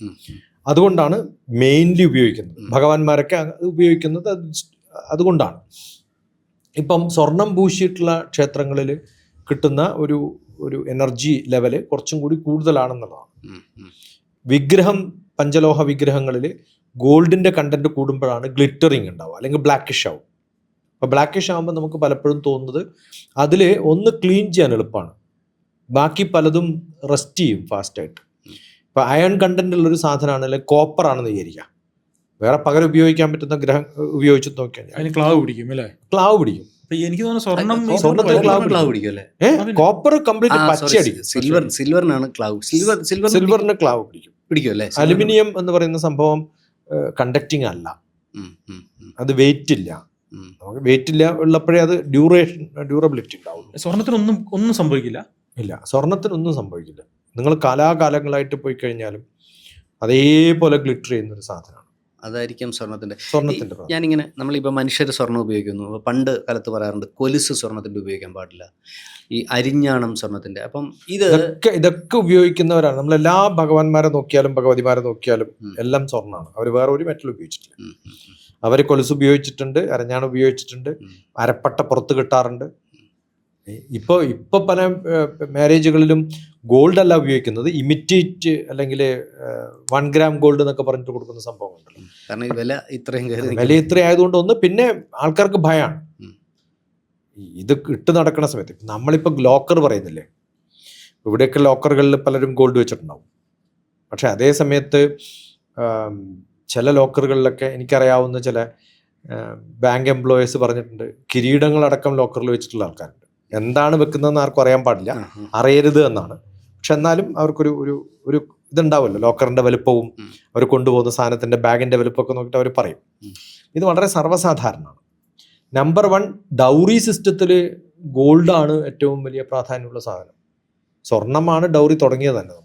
അതുകൊണ്ടാണ് മെയിൻലി ഉപയോഗിക്കുന്നത്. ഭഗവാന്മാരൊക്കെ ഉപയോഗിക്കുന്നത് അതുകൊണ്ടാണ്. ഇപ്പം സ്വർണം പൂശിയിട്ടുള്ള ക്ഷേത്രങ്ങളിൽ കിട്ടുന്ന ഒരു എനർജി ലെവല് കുറച്ചും കൂടി കൂടുതലാണെന്നുള്ളതാണ്. വിഗ്രഹം, പഞ്ചലോഹ വിഗ്രഹങ്ങളിൽ ഗോൾഡിന്റെ കണ്ടന്റ് കൂടുമ്പോഴാണ് ഗ്ലിറ്ററിങ് ഉണ്ടാവുക, അല്ലെങ്കിൽ ബ്ലാക്കിഷ് ആവും. അപ്പോൾ ബ്ലാക്കിഷ് ആകുമ്പോൾ നമുക്ക് പലപ്പോഴും തോന്നുന്നത് അതിൽ ഒന്ന് ക്ലീൻ ചെയ്യാൻ എളുപ്പമാണ്, ബാക്കി പലതും റെസ്റ്റ് ചെയ്യും ഫാസ്റ്റായിട്ട്. ഇപ്പോൾ അയൺ കണ്ടന്റ് ഉള്ളൊരു സാധനമാണ്, അല്ലെങ്കിൽ കോപ്പർ ആണെന്ന് വിചാരിക്കുക, വേറെ പകരം ഉപയോഗിക്കാൻ പറ്റുന്ന ഗ്രഹം ഉപയോഗിച്ച് നോക്കിയാൽ ക്ലാവ് പിടിക്കും അല്ലേ? ക്ലാവ് പിടിക്കും. എനിക്ക് തോന്നുന്നു സ്വർണ്ണത്തിൽ ക്ലാവ് പിടിക്കും അല്ലേ? Copper complete പച്ചയടിക്കും. സിൽവറിനാണ് ക്ലാവ്, സിൽവറിന് ക്ലാവ് പിടിക്കും അല്ലേ? അലുമിനിയം എന്ന് പറയുന്ന സംഭവം കണ്ടക്റ്റിംഗ് അല്ല, അത് വെയിറ്റ് ഇല്ല. നമുക്ക് വെയിറ്റ് ഇല്ല ഉള്ളപ്പോഴേ അത് ഡ്യൂറബിലിറ്റി ഉണ്ടാവും. സ്വർണത്തിന് ഒന്നും സംഭവിക്കില്ല. ഇല്ല, സ്വർണത്തിനൊന്നും സംഭവിക്കില്ല. നിങ്ങൾ കാലാകാലങ്ങളായിട്ട് പോയി കഴിഞ്ഞാലും അതേപോലെ ഗ്ലിറ്റർ ചെയ്യുന്നൊരു സാധനമാണ്. അതായിരിക്കും സ്വർണത്തിന്റെ. ഞാനിങ്ങനെ നമ്മളിപ്പോൾ മനുഷ്യർ സ്വർണ്ണം ഉപയോഗിക്കുന്നു. പണ്ട് കാലത്ത് പറയാറുണ്ട് കൊലുസ് സ്വർണത്തിന്റെ ഉപയോഗിക്കാൻ പാടില്ല, ഈ അരിഞ്ഞാണം സ്വർണത്തിന്റെ. അപ്പം ഇതൊക്കെ ഉപയോഗിക്കുന്നവരാണ്. നമ്മളെല്ലാ ഭഗവാന്മാരെ നോക്കിയാലും ഭഗവതിമാരെ നോക്കിയാലും എല്ലാം സ്വർണ്ണമാണ്. അവർ വേറെ ഒരു മെറ്റൽ ഉപയോഗിച്ചിട്ടില്ല. അവർ കൊലുസ് ഉപയോഗിച്ചിട്ടുണ്ട്, അരഞ്ഞാണം ഉപയോഗിച്ചിട്ടുണ്ട്, അരപ്പട്ട പുറത്ത് കിട്ടാറുണ്ട്. ഇപ്പോൾ പല മാരേജുകളിലും ഗോൾഡ് അല്ല ഉപയോഗിക്കുന്നത്, ഇമിറ്റേറ്റ് അല്ലെങ്കിൽ 1 ഗ്രാം ഗോൾഡ് എന്നൊക്കെ പറഞ്ഞിട്ട് കൊടുക്കുന്ന സംഭവം ഉണ്ടല്ലോ. കാരണം വില ഇത്ര ആയതുകൊണ്ട് ഒന്ന്, പിന്നെ ആൾക്കാർക്ക് ഭയമാണ് ഇത് ഇട്ട് നടക്കുന്ന സമയത്ത്. നമ്മളിപ്പോൾ ലോക്കർ പറയുന്നില്ലേ, ഇവിടെയൊക്കെ ലോക്കറുകളിൽ പലരും ഗോൾഡ് വെച്ചിട്ടുണ്ടാവും. പക്ഷെ അതേ സമയത്ത് ചില ലോക്കറുകളിലൊക്കെ എനിക്കറിയാവുന്ന ചില ബാങ്ക് എംപ്ലോയീസ് പറഞ്ഞിട്ടുണ്ട്, കിരീടങ്ങളടക്കം ലോക്കറിൽ വെച്ചിട്ടുള്ള ആൾക്കാരുണ്ട്. എന്താണ് വെക്കുന്നതെന്ന് ആർക്കും അറിയാൻ പാടില്ല, അറിയരുത് എന്നാണ്. പക്ഷെ എന്നാലും അവർക്കൊരു ഒരു ഇതുണ്ടാവുമല്ലോ, ലോക്കറിന്റെ വലുപ്പവും അവർ കൊണ്ടുപോകുന്ന സാധനത്തിന്റെ ബാഗിന്റെ വലുപ്പമൊക്കെ നോക്കിയിട്ട് അവർ പറയും. ഇത് വളരെ സർവ്വസാധാരണമാണ്. നമ്പർ 1, ഡൗറി സിസ്റ്റത്തിൽ ഗോൾഡാണ് ഏറ്റവും വലിയ പ്രാധാന്യമുള്ള സാധനം. സ്വർണ്ണമാണ് ഡൗറി തുടങ്ങിയത് തന്നെ.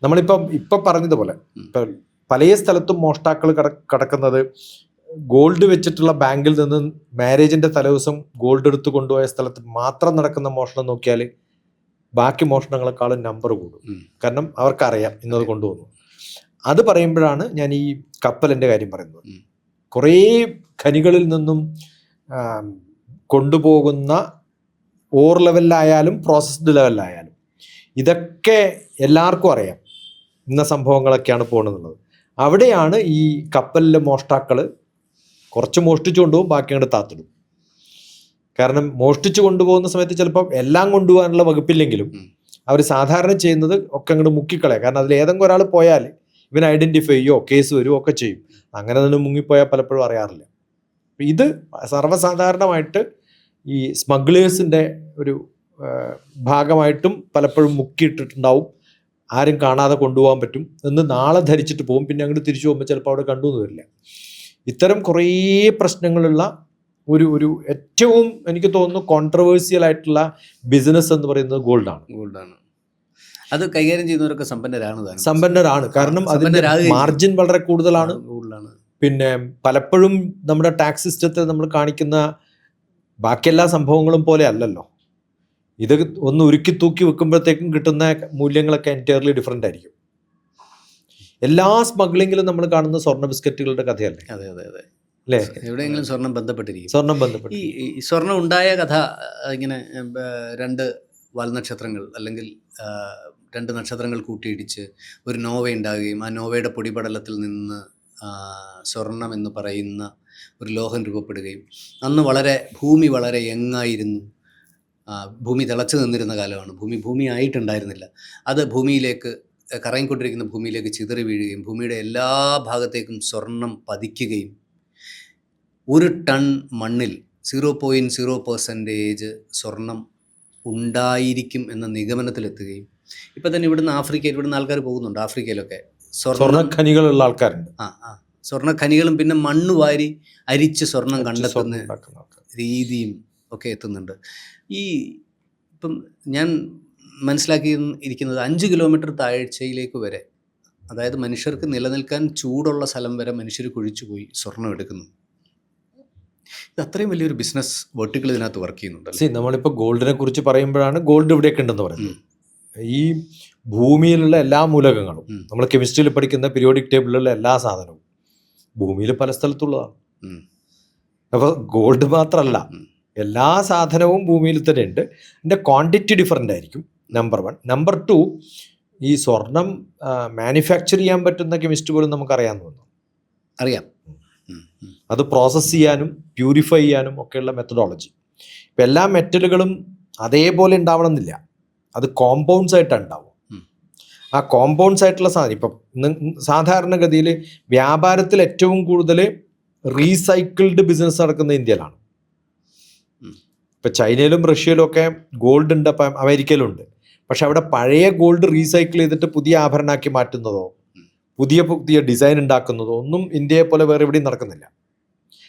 നമ്മളിപ്പം പറഞ്ഞതുപോലെ ഇപ്പം പല സ്ഥലത്തും മോഷ്ടാക്കൾ കടക്കുന്നത് ഗോൾഡ് വെച്ചിട്ടുള്ള ബാങ്കിൽ നിന്ന് മാരേജിന്റെ തലേദിവസം ഗോൾഡ് എടുത്ത് കൊണ്ടുപോയ സ്ഥലത്ത് മാത്രം നടക്കുന്ന മോഷണം നോക്കിയാൽ ബാക്കി മോഷണങ്ങളെക്കാളും നമ്പർ കൂടും. കാരണം അവർക്കറിയാം ഇന്നത് കൊണ്ടുപോകുന്നു. അത് പറയുമ്പോഴാണ് ഞാൻ ഈ കപ്പലിന്റെ കാര്യം പറയുന്നത്. കുറേ ഖനികളിൽ നിന്നും കൊണ്ടുപോകുന്ന ഓർ ലെവലിലായാലും പ്രോസസ്ഡ് ലെവലിലായാലും ഇതൊക്കെ എല്ലാവർക്കും അറിയാം ഇന്ന സംഭവങ്ങളൊക്കെയാണ് പോകുന്നത്. അവിടെയാണ് ഈ കപ്പലിലെ മോഷ്ടാക്കൾ കുറച്ച് മോഷ്ടിച്ചു കൊണ്ടുപോകും, ബാക്കി അങ്ങോട്ട് താത്തിടും. കാരണം മോഷ്ടിച്ചു കൊണ്ടുപോകുന്ന സമയത്ത് ചിലപ്പോൾ എല്ലാം കൊണ്ടുപോകാനുള്ള വകുപ്പില്ലെങ്കിലും അവർ സാധാരണ ചെയ്യുന്നത് ഒക്കെ അങ്ങോട്ട് മുക്കിക്കളയാം. കാരണം അതിൽ ഏതെങ്കിലും ഒരാൾ പോയാൽ ഇവൻ ഐഡന്റിഫൈ ചെയ്യുമോ കേസ് വരുമോ ഒക്കെ ചെയ്യും. അങ്ങനെ തന്നെ മുങ്ങിപ്പോയാൽ പലപ്പോഴും അറിയാറില്ല. ഇത് സർവ്വസാധാരണമായിട്ട് ഈ സ്മഗ്ലേഴ്സിൻ്റെ ഒരു ഭാഗമായിട്ടും പലപ്പോഴും മുക്കിയിട്ടിട്ടുണ്ടാവും. ആരും കാണാതെ കൊണ്ടുപോകാൻ പറ്റും എന്ന് നാളെ ധരിച്ചിട്ട് പോകും. പിന്നെ അങ്ങോട്ട് തിരിച്ചു പോകുമ്പോൾ ചിലപ്പോൾ അവിടെ കണ്ടുവെന്ന് വരില്ല. ഇത്തരം കുറേ പ്രശ്നങ്ങളുള്ള ഒരു ഏറ്റവും എനിക്ക് തോന്നുന്നു കോൺട്രവേഴ്സ്യൽ ആയിട്ടുള്ള ബിസിനസ് എന്ന് പറയുന്നത് ഗോൾഡാണ്. അത് കൈകാര്യം ചെയ്യുന്നവരൊക്കെ സമ്പന്നരാണ്. കാരണം അതിന്റെ മാർജിൻ വളരെ കൂടുതലാണ്. പിന്നെ പലപ്പോഴും നമ്മുടെ ടാക്സ് സിസ്റ്റത്തെ നമ്മൾ കാണിക്കുന്ന ബാക്കി എല്ലാ സംഭവങ്ങളും പോലെ അല്ലല്ലോ. ഇത് ഒന്ന് ഉരുക്കി തൂക്കി വെക്കുമ്പോഴത്തേക്കും കിട്ടുന്ന മൂല്യങ്ങളൊക്കെ എൻറ്റയർലി ഡിഫറെൻ്റ് ആയിരിക്കും. എല്ലാ സ്മഗ്ലിങ്ങിലും നമ്മൾ കാണുന്ന സ്വർണ്ണ ബിസ്ക്കറ്റുകളുടെ കഥയല്ലേ? അതെ അല്ലേ? എവിടെയെങ്കിലും സ്വർണം ബന്ധപ്പെട്ടിരിക്കും. ഈ സ്വർണം ഉണ്ടായ കഥ ഇങ്ങനെ 2 വാൽനക്ഷത്രങ്ങൾ അല്ലെങ്കിൽ 2 നക്ഷത്രങ്ങൾ കൂട്ടിയിടിച്ച് ഒരു നോവ ഉണ്ടാവുകയും ആ നോവയുടെ പൊടിപടലത്തിൽ നിന്ന് സ്വർണം എന്ന് പറയുന്ന ഒരു ലോഹം രൂപപ്പെടുകയും അന്ന് ഭൂമി വളരെ യങ്ങായിരുന്നു, ഭൂമി തിളച്ചു നിന്നിരുന്ന കാലമാണ്. ഭൂമി ആയിട്ടുണ്ടായിരുന്നില്ല. അത് ഭൂമിയിലേക്ക് കറങ്ങിക്കൊണ്ടിരിക്കുന്ന ഭൂമിയിലേക്ക് ചിതറി വീഴുകയും ഭൂമിയുടെ എല്ലാ ഭാഗത്തേക്കും സ്വർണം പതിക്കുകയും 1 ടൺ മണ്ണിൽ 0.0% സ്വർണം ഉണ്ടായിരിക്കും എന്ന നിഗമനത്തിലെത്തുകയും ഇപ്പം തന്നെ ഇവിടുന്ന് ആൾക്കാർ പോകുന്നുണ്ട്. ആഫ്രിക്കയിലൊക്കെ സ്വർണ്ണഖനികളുള്ള ആൾക്കാരുണ്ട്. സ്വർണ്ണഖനികളും പിന്നെ മണ്ണ് വാരി അരിച്ച് സ്വർണം കണ്ടെത്തുന്ന രീതിയും ഒക്കെ എത്തുന്നുണ്ട്. ഇപ്പം ഞാൻ മനസ്സിലാക്കിയിരിക്കുന്നത് 5 കിലോമീറ്റർ താഴ്ചയിലേക്ക് വരെ, അതായത് മനുഷ്യർക്ക് നിലനിൽക്കാൻ ചൂടുള്ള സ്ഥലം വരെ മനുഷ്യർ കുഴിച്ചു പോയി സ്വർണം എടുക്കുന്നു. ഇത് അത്രയും വലിയൊരു ബിസിനസ് വെർട്ടിക്കൽ ഇതിനകത്ത് വർക്ക് ചെയ്യുന്നുണ്ട്. നമ്മളിപ്പോൾ ഗോൾഡിനെ കുറിച്ച് പറയുമ്പോഴാണ് ഗോൾഡ് ഇവിടെയൊക്കെ ഉണ്ടെന്ന് പറയുന്നത്. ഈ ഭൂമിയിലുള്ള എല്ലാ മൂലകങ്ങളും, നമ്മൾ കെമിസ്ട്രിയിൽ പഠിക്കുന്ന പീരിയോഡിക് ടേബിളിലുള്ള എല്ലാ സാധനവും ഭൂമിയിൽ പല സ്ഥലത്തുള്ളതാണ്. അപ്പോൾ ഗോൾഡ് മാത്രമല്ല, എല്ലാ സാധനവും ഭൂമിയിൽ തന്നെ ഉണ്ട്. അതിൻ്റെ ക്വാണ്ടിറ്റി ഡിഫറൻ്റ് ആയിരിക്കും, നമ്പർ 1. നമ്പർ 2, ഈ സ്വർണം മാനുഫാക്ചർ ചെയ്യാൻ പറ്റുന്ന കെമിസ്ട്രി പോലും നമുക്കറിയാമെന്ന് തോന്നുന്നു. അറിയാം. അത് പ്രോസസ്സ് ചെയ്യാനും പ്യൂരിഫൈ ചെയ്യാനും ഒക്കെയുള്ള മെത്തഡോളജി. ഇപ്പം എല്ലാ മെറ്റലുകളും അതേപോലെ ഉണ്ടാവണം എന്നില്ല, അത് കോമ്പൗണ്ട്സ് ആയിട്ടാണ് ഉണ്ടാവും. ആ കോമ്പൗണ്ട്സ് ആയിട്ടുള്ള സാധനം ഇപ്പം സാധാരണഗതിയിൽ വ്യാപാരത്തിൽ ഏറ്റവും കൂടുതൽ റീസൈക്കിൾഡ് ബിസിനസ് നടക്കുന്ന ഇന്ത്യയിലാണ്. ഇപ്പം ചൈനയിലും റഷ്യയിലും ഒക്കെ ഗോൾഡ് ഉണ്ട്, അപ്പം അമേരിക്കയിലും ഉണ്ട്. പക്ഷെ അവിടെ പഴയ ഗോൾഡ് റീസൈക്കിൾ ചെയ്തിട്ട് പുതിയ ആഭരണമാക്കി മാറ്റുന്നതോ പുതിയ ഡിസൈൻ ഉണ്ടാക്കുന്നതോ ഒന്നും ഇന്ത്യയെ പോലെ വേറെ എവിടെയും നടക്കുന്നില്ല.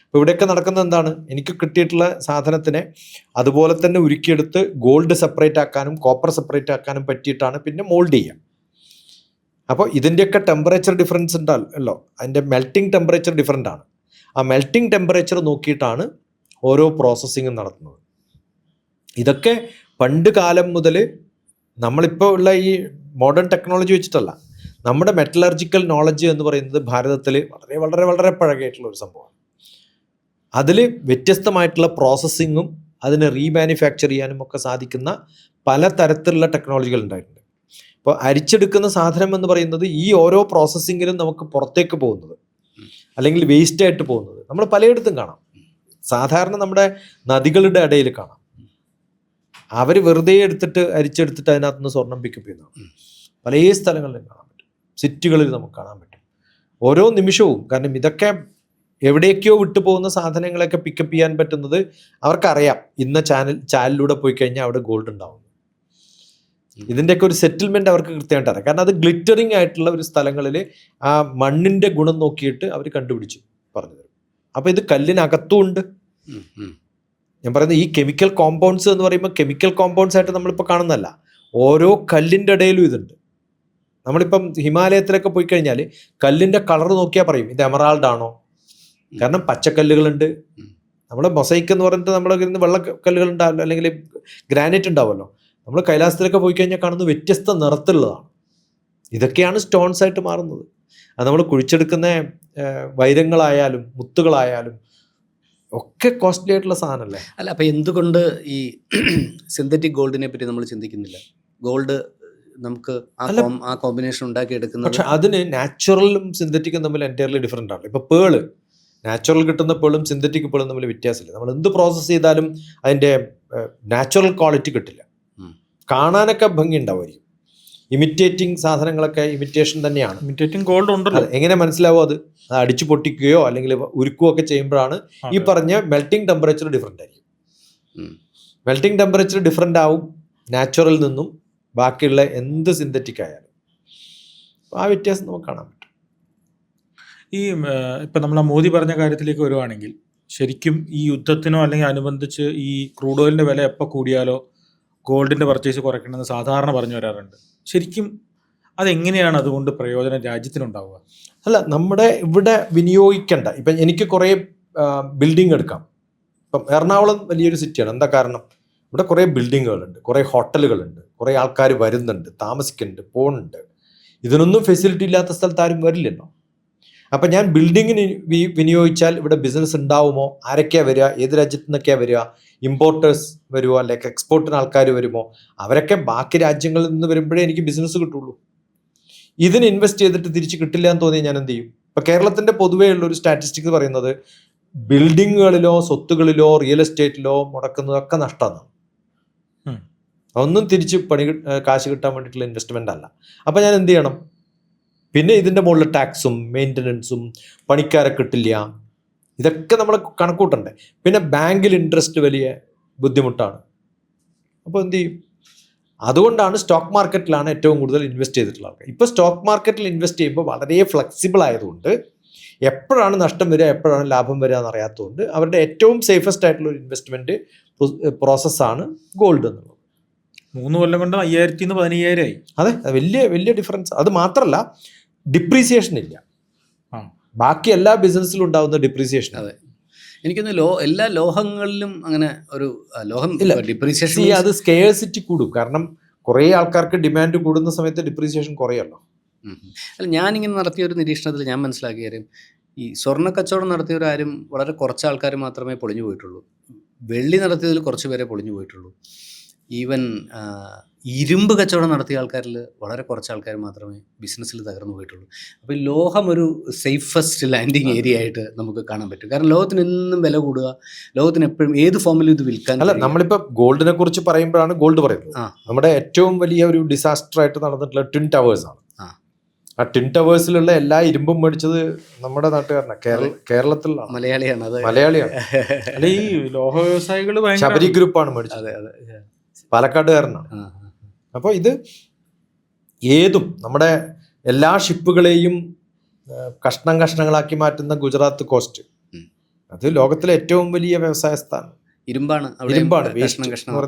അപ്പോൾ ഇവിടെയൊക്കെ നടക്കുന്നത് എന്താണ്, എനിക്ക് കിട്ടിയിട്ടുള്ള സാധനത്തിനെ അതുപോലെ തന്നെ ഉരുക്കിയെടുത്ത് ഗോൾഡ് സെപ്പറേറ്റ് ആക്കാനും കോപ്പർ സെപ്പറേറ്റ് ആക്കാനും പറ്റിയിട്ടാണ് പിന്നെ മോൾഡ് ചെയ്യുക. അപ്പോൾ ഇതിൻ്റെയൊക്കെ ടെമ്പറേച്ചർ ഡിഫറൻസ് ഉണ്ടല്ലോ, അതിൻ്റെ മെൽറ്റിംഗ് ടെമ്പറേച്ചർ ഡിഫറൻ്റ് ആണ്. ആ മെൽറ്റിംഗ് ടെമ്പറേച്ചർ നോക്കിയിട്ടാണ് ഓരോ പ്രോസസ്സിങ്ങും നടത്തുന്നത്. ഇതൊക്കെ പണ്ട് കാലം മുതൽ നമ്മളിപ്പോൾ ഉള്ള ഈ മോഡേൺ ടെക്നോളജി വെച്ചിട്ടല്ല, നമ്മുടെ മെറ്റലർജിക്കൽ നോളജ് എന്ന് പറയുന്നത് ഭാരതത്തിൽ വളരെ വളരെ വളരെ പഴകിയിട്ടുള്ള ഒരു സംഭവമാണ്. അതിൽ വ്യത്യസ്തമായിട്ടുള്ള പ്രോസസ്സിങ്ങും അതിനെ റീമാനുഫാക്ചർ ചെയ്യാനും ഒക്കെ സാധിക്കുന്ന പല തരത്തിലുള്ള ടെക്നോളജികൾ ഉണ്ടായിട്ടുണ്ട്. ഇപ്പോൾ അരിച്ചെടുക്കുന്ന സാധനം എന്ന് പറയുന്നത് ഈ ഓരോ പ്രോസസ്സിങ്ങിലും നമുക്ക് പുറത്തേക്ക് പോകുന്നത് അല്ലെങ്കിൽ വേസ്റ്റായിട്ട് പോകുന്നത് നമ്മൾ പലയിടത്തും കാണാം. സാധാരണ നമ്മുടെ നദികളുടെ ഇടയിൽ കാണാം. അവർ വെറുതെ അരിച്ചെടുത്തിട്ട് അതിനകത്ത് നിന്ന് സ്വർണം പിക്കപ്പ് ചെയ്യുന്നതാണ്. പല സ്ഥലങ്ങളിലും കാണാൻ പറ്റും, സിറ്റികളിൽ നമുക്ക് കാണാൻ പറ്റും ഓരോ നിമിഷവും. കാരണം ഇതൊക്കെ എവിടേക്കോ വിട്ടുപോകുന്ന സാധനങ്ങളൊക്കെ പിക്കപ്പ് ചെയ്യാൻ പറ്റുന്നത് അവർക്കറിയാം. ഇന്ന ചാനലിലൂടെ പോയി കഴിഞ്ഞാൽ അവിടെ ഗോൾഡ് ഉണ്ടാവും. ഇതിൻ്റെയൊക്കെ ഒരു സെറ്റിൽമെൻറ്റ് അവർക്ക് കൃത്യമായിട്ട് അറിയാം. കാരണം അത് ഗ്ലിറ്ററിങ് ആയിട്ടുള്ള ഒരു സ്ഥലങ്ങളിൽ ആ മണ്ണിൻ്റെ ഗുണം നോക്കിയിട്ട് അവർ കണ്ടുപിടിച്ചു പറഞ്ഞു തരും. അപ്പോൾ ഇത് കല്ലിനകത്തും ഉണ്ട്. ഞാൻ പറയുന്നത് ഈ കെമിക്കൽ കോമ്പൗണ്ട്സ് എന്ന് പറയുമ്പോൾ കെമിക്കൽ കോമ്പൗണ്ട്സ് ആയിട്ട് നമ്മളിപ്പോൾ കാണുന്നതല്ല, ഓരോ കല്ലിൻ്റെ ഇടയിലും ഇതുണ്ട്. നമ്മളിപ്പം ഹിമാലയത്തിലൊക്കെ പോയി കഴിഞ്ഞാൽ കല്ലിൻ്റെ കളർ നോക്കിയാൽ പറയും ഇത് എമറാൾഡ് ആണോ. കാരണം പച്ചക്കല്ലുകളുണ്ട്, നമ്മൾ മൊസൈക്ക് എന്ന് പറഞ്ഞിട്ട് നമ്മൾ വെള്ളക്കല്ലുകൾ ഉണ്ടാവില്ല, അല്ലെങ്കിൽ ഗ്രാനൈറ്റ് ഉണ്ടാവുമല്ലോ. നമ്മൾ കൈലാസത്തിലൊക്കെ പോയി കഴിഞ്ഞാൽ കാണുന്നത് വ്യത്യസ്ത നിറത്തിലുള്ളതാണ്. ഇതൊക്കെയാണ് സ്റ്റോൺസ് ആയിട്ട് മാറുന്നത്. അത് നമ്മൾ കുഴിച്ചെടുക്കുന്ന വൈരങ്ങളായാലും മുത്തുകളായാലും ഒക്കെ കോസ്റ്റ്ലി ആയിട്ടുള്ള സാധനമല്ലേ. അല്ല, അപ്പോൾ എന്തുകൊണ്ട് ഈ സിന്തറ്റിക് ഗോൾഡിനെ പറ്റി നമ്മൾ ചിന്തിക്കുന്നില്ല? ഗോൾഡ് നമുക്ക് ആ കോമ്പിനേഷൻ ഉണ്ടാക്കിയെടുക്കുന്നത്. പക്ഷെ അതിന് നാച്ചുറലും സിന്തറ്റിക്കും തമ്മിൽ എൻറ്റയർലി ഡിഫറെൻ്റ് ആണ്. ഇപ്പോൾ പേള്, നാച്ചുറൽ കിട്ടുന്ന പേളും സിന്തറ്റിക് പേളും തമ്മിൽ വ്യത്യാസമില്ല. നമ്മൾ എന്ത് പ്രോസസ്സ് ചെയ്താലും അതിൻ്റെ നാച്ചുറൽ ക്വാളിറ്റി കിട്ടില്ല. കാണാനൊക്കെ ഭംഗി ഉണ്ടാവുമായിരിക്കും. ഇമിറ്റേറ്റിംഗ് സാധനങ്ങളൊക്കെ ഇമിറ്റേഷൻ തന്നെയാണ്. ഇമിറ്റേറ്റിംഗ് ഗോൾഡ് ഉണ്ടല്ലോ. എങ്ങനെ മനസ്സിലാവും? അത് അടിച്ചു പൊട്ടിക്കുകയോ അല്ലെങ്കിൽ ഉരുക്കുകയോ ഒക്കെ ചെയ്യുമ്പോഴാണ് ഈ പറഞ്ഞ മെൽറ്റിംഗ് ടെമ്പറേച്ചർ ഡിഫറെൻ്റ് ആയിരിക്കും. മെൽറ്റിംഗ് ടെമ്പറേച്ചർ ഡിഫറെൻ്റ് ആവും നാച്ചുറൽ നിന്നും ബാക്കിയുള്ള എന്ത് സിന്തറ്റിക് ആയാലും. ആ വ്യത്യാസം നമുക്ക് കാണാൻ പറ്റും. ഈ ഇപ്പം നമ്മൾ ആ മോദി പറഞ്ഞ കാര്യത്തിലേക്ക് വരുവാണെങ്കിൽ, ശരിക്കും ഈ യുദ്ധത്തിനോ അല്ലെങ്കിൽ അനുബന്ധിച്ച് ഈ ക്രൂഡ് ഓയിലിൻ്റെ വില എപ്പോൾ കൂടിയാലോ ഗോൾഡിൻ്റെ പർച്ചേസ് കുറയ്ക്കണമെന്ന് സാധാരണ പറഞ്ഞു വരാറുണ്ട്. ശരിക്കും അതെങ്ങനെയാണ് അതുകൊണ്ട് പ്രയോജനം രാജ്യത്തിനുണ്ടാവുക? അല്ല, നമ്മുടെ ഇവിടെ വിനിയോഗിക്കേണ്ട. ഇപ്പം എനിക്ക് കുറേ ബിൽഡിംഗ് എടുക്കാം. ഇപ്പം എറണാകുളം വലിയൊരു സിറ്റിയാണ്. എന്താ കാരണം? ഇവിടെ കുറേ ബിൽഡിങ്ങുകളുണ്ട്, കുറേ ഹോട്ടലുകളുണ്ട്, കുറേ ആൾക്കാർ വരുന്നുണ്ട്, താമസിക്കുന്നുണ്ട്, പോകുന്നുണ്ട്. ഇതിനൊന്നും ഫെസിലിറ്റി ഇല്ലാത്ത സ്ഥലത്ത് ആരും വരില്ലല്ലോ. അപ്പം ഞാൻ ബിൽഡിങ്ങിന് വിനിയോഗിച്ചാൽ ഇവിടെ ബിസിനസ് ഉണ്ടാവുമോ? ആരൊക്കെയാണ് വരിക? ഏത് രാജ്യത്തു നിന്നൊക്കെയാണ് വരിക? ഇമ്പോർട്ടേഴ്സ് വരുമോ? അല്ലെങ്കിൽ എക്സ്പോർട്ടിന് ആൾക്കാർ വരുമോ? അവരൊക്കെ ബാക്കി രാജ്യങ്ങളിൽ നിന്ന് വരുമ്പോഴേ എനിക്ക് ബിസിനസ് കിട്ടുള്ളൂ. ഇതിന് ഇൻവെസ്റ്റ് ചെയ്തിട്ട് തിരിച്ച് കിട്ടില്ല എന്ന് തോന്നിയാൽ ഞാൻ എന്ത് ചെയ്യും? ഇപ്പം കേരളത്തിൻ്റെ പൊതുവേ ഉള്ളൊരു സ്റ്റാറ്റിസ്റ്റിക്സ് പറയുന്നത് ബിൽഡിങ്ങുകളിലോ സ്വത്തുകളിലോ റിയൽ എസ്റ്റേറ്റിലോ മുടക്കുന്നതൊക്കെ നഷ്ടമാണ്. ഒന്നും തിരിച്ച് കാശ് കിട്ടാൻ വേണ്ടിയിട്ടുള്ള ഇൻവെസ്റ്റ്മെൻ്റ് അല്ല. അപ്പോൾ ഞാൻ എന്ത് ചെയ്യണം? പിന്നെ ഇതിൻ്റെ മുകളിൽ ടാക്സും മെയിൻ്റനൻസും, പണിക്കാരെ കിട്ടില്ല, ഇതൊക്കെ നമ്മൾ കണക്കൂട്ടണ്ടേ. പിന്നെ ബാങ്കിൽ ഇൻട്രസ്റ്റ് വലിയ ബുദ്ധിമുട്ടാണ്. അപ്പോൾ എന്ത് ചെയ്യും? അതുകൊണ്ടാണ് സ്റ്റോക്ക് മാർക്കറ്റിലാണ് ഏറ്റവും കൂടുതൽ ഇൻവെസ്റ്റ് ചെയ്തിട്ടുള്ള ആൾക്കാർ. ഇപ്പോൾ സ്റ്റോക്ക് മാർക്കറ്റിൽ ഇൻവെസ്റ്റ് ചെയ്യുമ്പോൾ വളരെ ഫ്ലെക്സിബിൾ ആയതുകൊണ്ട് എപ്പോഴാണ് നഷ്ടം വരിക, എപ്പോഴാണ് ലാഭം വരിക എന്നറിയാത്തതുകൊണ്ട് അവരുടെ ഏറ്റവും സേഫസ്റ്റ് ആയിട്ടുള്ള ഒരു ഇൻവെസ്റ്റ്മെൻറ്റ് പ്രോസസ്സാണ് ഗോൾഡ് എന്നുള്ളത്. 3 കൊല്ലം കൊണ്ട് 5000 നിന്ന് 15000 ആയി. അതെ, വലിയ വലിയ ഡിഫറൻസ്. അത് മാത്രമല്ല, ഡിപ്രീസിയേഷൻ ഇല്ല. ബാക്കി എല്ലാ ബിസിനസ്സിലും ഉണ്ടാകുന്ന ഡിപ്രീസിയേഷൻ. അതെ, എനിക്കൊന്ന് എല്ലാ ലോഹങ്ങളിലും അങ്ങനെ ഒരു ലോഹം ഡിപ്രീസിയേഷൻ, അത് സ്കേഴ്സിറ്റി കൂടും. കാരണം കുറേ ആൾക്കാർക്ക് ഡിമാൻഡ് കൂടുന്ന സമയത്ത് ഡിപ്രീസിയേഷൻ കുറയല്ലോ. അല്ല, ഞാനിങ്ങനെ നടത്തിയ ഒരു നിരീക്ഷണത്തിൽ ഞാൻ മനസ്സിലാക്കിയ കാര്യം, ഈ സ്വർണ്ണ കച്ചവടം നടത്തിയവരാരും വളരെ കുറച്ച് ആൾക്കാർ മാത്രമേ പൊളിഞ്ഞു പോയിട്ടുള്ളൂ. വെള്ളി നടത്തിയതിൽ കുറച്ച് പേരെ പൊളിഞ്ഞു പോയിട്ടുള്ളൂ. ഈവൻ ഇരുമ്പ് കച്ചവടം നടത്തിയ ആൾക്കാരിൽ വളരെ കുറച്ച് ആൾക്കാർ മാത്രമേ ബിസിനസ്സിൽ തകർന്നു പോയിട്ടുള്ളൂ. അപ്പോൾ ഈ ലോഹം ഒരു സേഫസ്റ്റ് ലാൻഡിങ് ഏരിയ ആയിട്ട് നമുക്ക് കാണാൻ പറ്റും. കാരണം ലോകത്തിന് എന്നും വില കൂടുക, ലോകത്തിന് എപ്പോഴും ഏത് ഫോമിലും ഇത് വിൽക്കാൻ. അല്ല, നമ്മളിപ്പോൾ ഗോൾഡിനെ കുറിച്ച് പറയുമ്പോഴാണ് ഗോൾഡ് പറയുന്നത്. നമ്മുടെ ഏറ്റവും വലിയ ഒരു ഡിസാസ്റ്റർ ആയിട്ട് നടന്നിട്ടുള്ള ട്വിൻ ടവേഴ്സ് ആണ്. ആ ട്വിൻ ടവേഴ്സിലുള്ള എല്ലാ ഇരുമ്പും മേടിച്ചത് നമ്മുടെ നാട്ടുകാരനാണ്, കേരളത്തിലുള്ള മലയാളിയാണ്. മലയാളിയാണ്. അല്ല, ഈ ലോഹ വ്യവസായികൾ ശബരി ഗ്രൂപ്പാണ് മേടിച്ചത്. പാലക്കാടുകാരനാണ്. അപ്പോൾ ഇത് ഏതും നമ്മുടെ എല്ലാ ഷിപ്പുകളെയും കഷ്ണങ്ങളാക്കി മാറ്റുന്ന ഗുജറാത്ത് കോസ്റ്റ്, അത് ലോകത്തിലെ ഏറ്റവും വലിയ വ്യവസായ സ്ഥാനം. ഇരുമ്പാണ്.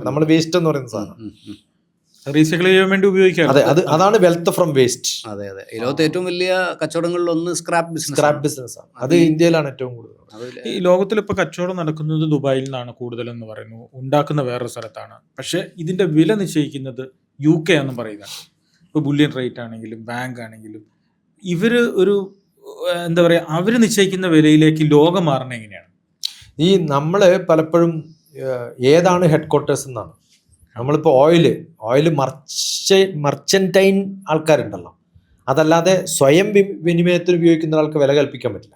നമ്മൾ വേസ്റ്റ് എന്ന് പറയുന്ന സാധനം റീസൈക്കിൾ ചെയ്യാൻ വേണ്ടി ഉപയോഗിക്കാം. അതെ, അതാണ് വെൽത്ത് ഫ്രം വേസ്റ്റ്. അതെ, ഈ ലോകത്തെ ഏറ്റവും വലിയ കച്ചവടങ്ങളിൽ ഒന്ന് സ്ക്രാപ്പ് ബിസിനസ് ആണ്. അത് ഇന്ത്യയിലാണ് ഏറ്റവും കൂടുതൽ. ഈ ലോകത്തിൽ ഇപ്പോൾ കച്ചവടം നടക്കുന്നത് ദുബായിൽ നിന്നാണ് കൂടുതലെന്ന് പറയുന്നു, ഉണ്ടാക്കുന്ന വേറൊരു സ്ഥലത്താണ്. പക്ഷേ ഇതിന്റെ വില നിശ്ചയിക്കുന്നത് UK ആണെന്ന് പറയുന്നത്. ഇപ്പോൾ ബുള്ളിയൻ റേറ്റ് ആണെങ്കിലും ബാങ്ക് ആണെങ്കിലും ഇവര് ഒരു എന്താ പറയുക, അവർ നിശ്ചയിക്കുന്ന വിലയിലേക്ക് ലോകം മാറണ എങ്ങനെയാണ്? ഈ നമ്മൾ പലപ്പോഴും ഏതാണ് ഹെഡ് ക്വാർട്ടേഴ്സ് എന്നാണ്. നമ്മളിപ്പോൾ ഓയിൽ മർച്ചൻറ്റൈൻ ആൾക്കാരുണ്ടല്ലോ, അതല്ലാതെ സ്വയം വിനിമയത്തിന് ഉപയോഗിക്കുന്ന ആൾക്ക് വില കൽപ്പിക്കാൻ പറ്റില്ല.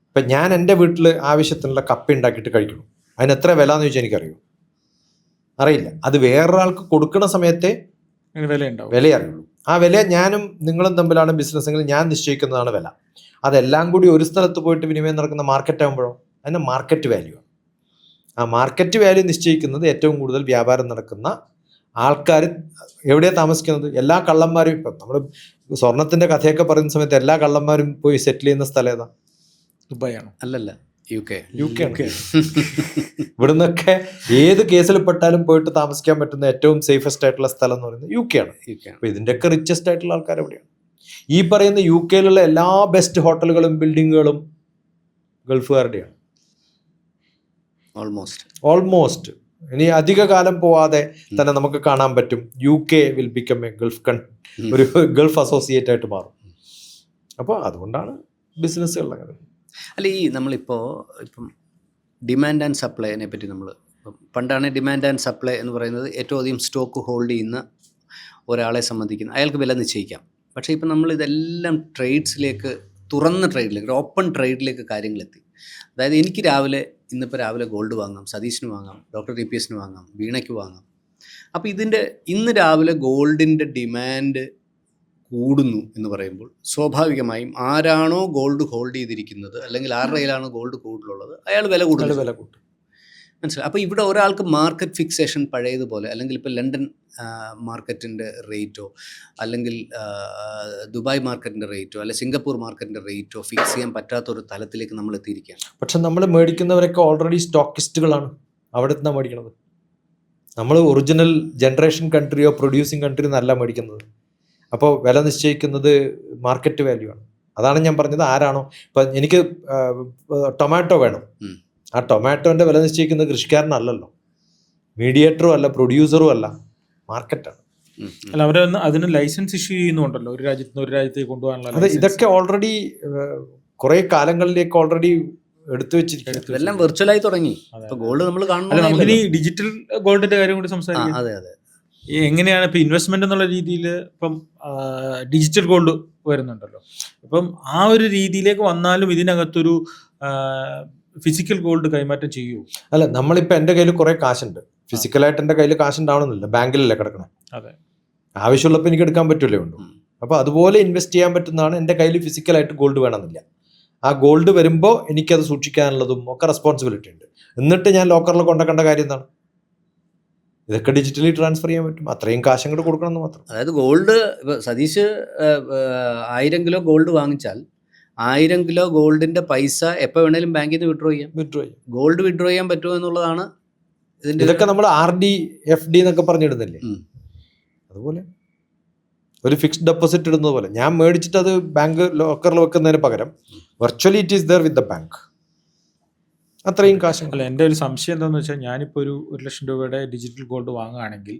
ഇപ്പം ഞാൻ എൻ്റെ വീട്ടിൽ ആവശ്യത്തിനുള്ള കപ്പ ഉണ്ടാക്കിയിട്ട് കഴിക്കണം, അതിന് എത്ര വില എന്ന് ചോദിച്ചാൽ എനിക്കറിയൂ? അറിയില്ല. അത് വേറൊരാൾക്ക് കൊടുക്കുന്ന സമയത്തേ വില അറിയുള്ളൂ. ആ വില ഞാനും നിങ്ങളും തമ്മിലാണ് ബിസിനസ്സെങ്കിൽ ഞാൻ നിശ്ചയിക്കുന്നതാണ് വില. അതെല്ലാം കൂടി ഒരു സ്ഥലത്ത് പോയിട്ട് വിനിമയം നടക്കുന്ന മാർക്കറ്റ് ആകുമ്പോഴോ അതിന് മാർക്കറ്റ് വാല്യൂ ആണ്. ആ മാർക്കറ്റ് വാല്യൂ നിശ്ചയിക്കുന്നത് ഏറ്റവും കൂടുതൽ വ്യാപാരം നടക്കുന്ന ആൾക്കാർ എവിടെയാണ് താമസിക്കുന്നത്. എല്ലാ കള്ളന്മാരും, ഇപ്പം നമ്മൾ സ്വർണത്തിൻ്റെ കഥയൊക്കെ പറയുന്ന സമയത്ത് എല്ലാ കള്ളന്മാരും പോയി സെറ്റിൽ ചെയ്യുന്ന സ്ഥലം ഏതാ? ദുബായാണ്. അല്ലല്ല, UK ആണ്. ഇവിടുന്നൊക്കെ ഏത് കേസിൽ പെട്ടാലും പോയിട്ട് താമസിക്കാൻ പറ്റുന്ന ഏറ്റവും സേഫസ്റ്റ് ആയിട്ടുള്ള സ്ഥലം എന്ന് പറയുന്നത് UK ആണ്. അപ്പോൾ ഇതിൻ്റെയൊക്കെ റിച്ചസ്റ്റ് ആയിട്ടുള്ള ആൾക്കാർ എവിടെയാണ്? ഈ പറയുന്ന UK എല്ലാ ബെസ്റ്റ് ഹോട്ടലുകളും ബിൽഡിങ്ങുകളും ഗൾഫുകാരുടെയാണ്. ഓൾമോസ്റ്റ് ഇനി അധിക കാലം പോവാതെ തന്നെ നമുക്ക് കാണാൻ പറ്റും UK വിൽ ബിക്കം എ ഒരു ഗൾഫ് അസോസിയേറ്റ് ആയിട്ട് മാറും. അപ്പോൾ അതുകൊണ്ടാണ് ബിസിനസ്സുകളുടെ കാര്യം. അല്ല, ഈ നമ്മളിപ്പോൾ ഇപ്പം ഡിമാൻഡ് ആൻഡ് സപ്ലൈനെ പറ്റി നമ്മൾ പണ്ടാണ് ഡിമാൻഡ് ആൻഡ് സപ്ലൈ എന്ന് പറയുന്നത് ഏറ്റവും അധികം സ്റ്റോക്ക് ഹോൾഡ് ചെയ്യുന്ന ഒരാളെ സംബന്ധിക്കുന്ന അയാൾക്ക് വില നിശ്ചയിക്കാം. പക്ഷേ ഇപ്പം നമ്മൾ ഇതെല്ലാം ട്രേഡ്സിലേക്ക്, തുറന്ന ട്രേഡിലേക്ക്, ഓപ്പൺ ട്രേഡിലേക്ക് കാര്യങ്ങളെത്തി. അതായത് എനിക്ക് ഇന്നിപ്പോൾ രാവിലെ ഗോൾഡ് വാങ്ങാം, സതീഷിന് വാങ്ങാം, ഡോക്ടർ TPSന് വാങ്ങാം, വീണയ്ക്ക് വാങ്ങാം. അപ്പോൾ ഇന്ന് രാവിലെ ഗോൾഡിൻ്റെ ഡിമാൻഡ് കൂടുന്നു എന്ന് പറയുമ്പോൾ സ്വാഭാവികമായും ആരാണോ ഗോൾഡ് ഹോൾഡ് ചെയ്തിരിക്കുന്നത് അല്ലെങ്കിൽ ആരുടെ കയ്യിലാണോ ഗോൾഡ് കൂടുതലുള്ളത് അയാൾ വില കൂട്ടും. മനസ്സിലായി? അപ്പോൾ ഇവിടെ ഒരാൾക്ക് മാർക്കറ്റ് ഫിക്സേഷൻ പഴയതുപോലെ, അല്ലെങ്കിൽ ഇപ്പോൾ ലണ്ടൻ മാർക്കറ്റിൻ്റെ റേറ്റോ അല്ലെങ്കിൽ ദുബായ് മാർക്കറ്റിൻ്റെ റേറ്റോ അല്ലെങ്കിൽ സിംഗപ്പൂർ മാർക്കറ്റിൻ്റെ റേറ്റോ ഫിക്സ് ചെയ്യാൻ പറ്റാത്തൊരു തലത്തിലേക്ക് നമ്മൾ എത്തിയിരിക്കുകയാണ്. പക്ഷെ നമ്മൾ മേടിക്കുന്നവരൊക്കെ ഓൾറെഡി സ്റ്റോക്കിസ്റ്റുകളാണ്. അവിടെ നിന്നാണ് മേടിക്കുന്നത്. നമ്മൾ ഒറിജിനൽ ജനറേഷൻ കൺട്രിയോ പ്രൊഡ്യൂസിങ് കൺട്രിയോ എന്നല്ല മേടിക്കുന്നത്. അപ്പോൾ വില നിശ്ചയിക്കുന്നത് മാർക്കറ്റ് വാല്യൂ ആണ്. അതാണ് ഞാൻ പറഞ്ഞത്. ആരാണോ, ഇപ്പം എനിക്ക് ടൊമാറ്റോ വേണം, ആ ടൊമാറ്റോൻ്റെ വില നിശ്ചയിക്കുന്നത് കൃഷിക്കാരനല്ലല്ലോ, മീഡിയേറ്ററും അല്ല, പ്രൊഡ്യൂസറും അല്ല, മാർക്കറ്റാണ്. അല്ല, അവർ അതിന് ലൈസൻസ് ഇഷ്യൂ ചെയ്യുന്നുണ്ടല്ലോ, ഒരു രാജ്യത്ത് നിന്ന് ഒരു രാജ്യത്തേക്ക് കൊണ്ടുപോകാനുള്ള. അതെ, ഇതൊക്കെ ഓൾറെഡി കുറേ കാലങ്ങളിലേക്ക് ഓൾറെഡി എടുത്തു വെച്ചിരിക്കും. ഇതെല്ലാം വെർച്വലായി തുടങ്ങി. ഗോൾഡ് നമ്മൾ കാണുന്നത്. നമുക്കിനി ഡിജിറ്റൽ ഗോൾഡിന്റെ കാര്യം കൂടി സംസാരിക്കാം. അതെ, എങ്ങനെയാണ് ഇപ്പം ഇൻവെസ്റ്റ്മെന്റ് എന്നുള്ള രീതിയിൽ ഇപ്പം ഡിജിറ്റൽ ഗോൾഡ് വരുന്നുണ്ടല്ലോ. അപ്പം ആ ഒരു രീതിയിലേക്ക് വന്നാലും ഇതിനകത്തൊരു ഫിസിക്കൽ ഗോൾഡ് കൈമാറ്റം ചെയ്യുമോ? അല്ല, നമ്മളിപ്പോൾ എൻ്റെ കയ്യിൽ കുറേ കാശുണ്ട്, ഫിസിക്കലായിട്ട് എൻ്റെ കയ്യിൽ കാശ് ഉണ്ടാവണമെന്നില്ല, ബാങ്കിലല്ലേ കിടക്കണം. അതെ. ആവശ്യമുള്ളപ്പോൾ എനിക്ക് എടുക്കാൻ പറ്റുമല്ലേ ഉള്ളൂ. അപ്പോൾ അതുപോലെ ഇൻവെസ്റ്റ് ചെയ്യാൻ പറ്റുന്നതാണ്. എൻ്റെ കയ്യിൽ ഫിസിക്കലായിട്ട് ഗോൾഡ് വേണമെന്നില്ല. ആ ഗോൾഡ് വരുമ്പോൾ എനിക്കത് സൂക്ഷിക്കാനുള്ളതും ഒക്കെ റെസ്പോൺസിബിലിറ്റി ഉണ്ട്. എന്നിട്ട് ഞാൻ ലോക്കറിൽ കൊണ്ടുവെക്കേണ്ട കാര്യം എന്താണ്? ഇതൊക്കെ ഡിജിറ്റലി ട്രാൻസ്ഫർ ചെയ്യാൻ പറ്റും. അത്രയും കാശ് അങ്ങോട്ട് കൊടുക്കണം എന്ന് മാത്രം. അതായത് ഗോൾഡ് ഇപ്പോൾ സതീഷ് 1000 കിലോ ഗോൾഡ് വാങ്ങിച്ചാൽ 1000 കിലോ ഗോൾഡിന്റെ പൈസ എപ്പോൾ വേണേലും ബാങ്കിൽ നിന്ന് വിഡ്രോ ചെയ്യാം. ഗോൾഡ് വിഡ്രോ ചെയ്യാൻ പറ്റുമോ എന്നുള്ളതാണ് ഇതിന്റെ. ഇതൊക്കെ നമ്മൾ RD FD എന്നൊക്കെ പറഞ്ഞിടുന്നില്ലേ, അതുപോലെ ഒരു ഫിക്സ്ഡ് ഡെപ്പോസിറ്റ് ഇടുന്നത് പോലെ ഞാൻ മേടിച്ചിട്ട് അത് ബാങ്ക് ലോക്കറിൽ വെക്കുന്നതിന് പകരം virtually it is there with the bank. അത്രയും കാശ്. അല്ല, എൻ്റെ ഒരു സംശയം എന്താണെന്ന് വെച്ചാൽ ഞാനിപ്പോൾ ഒരു 1,00,000 രൂപയുടെ ഡിജിറ്റൽ ഗോൾഡ് വാങ്ങുകയാണെങ്കിൽ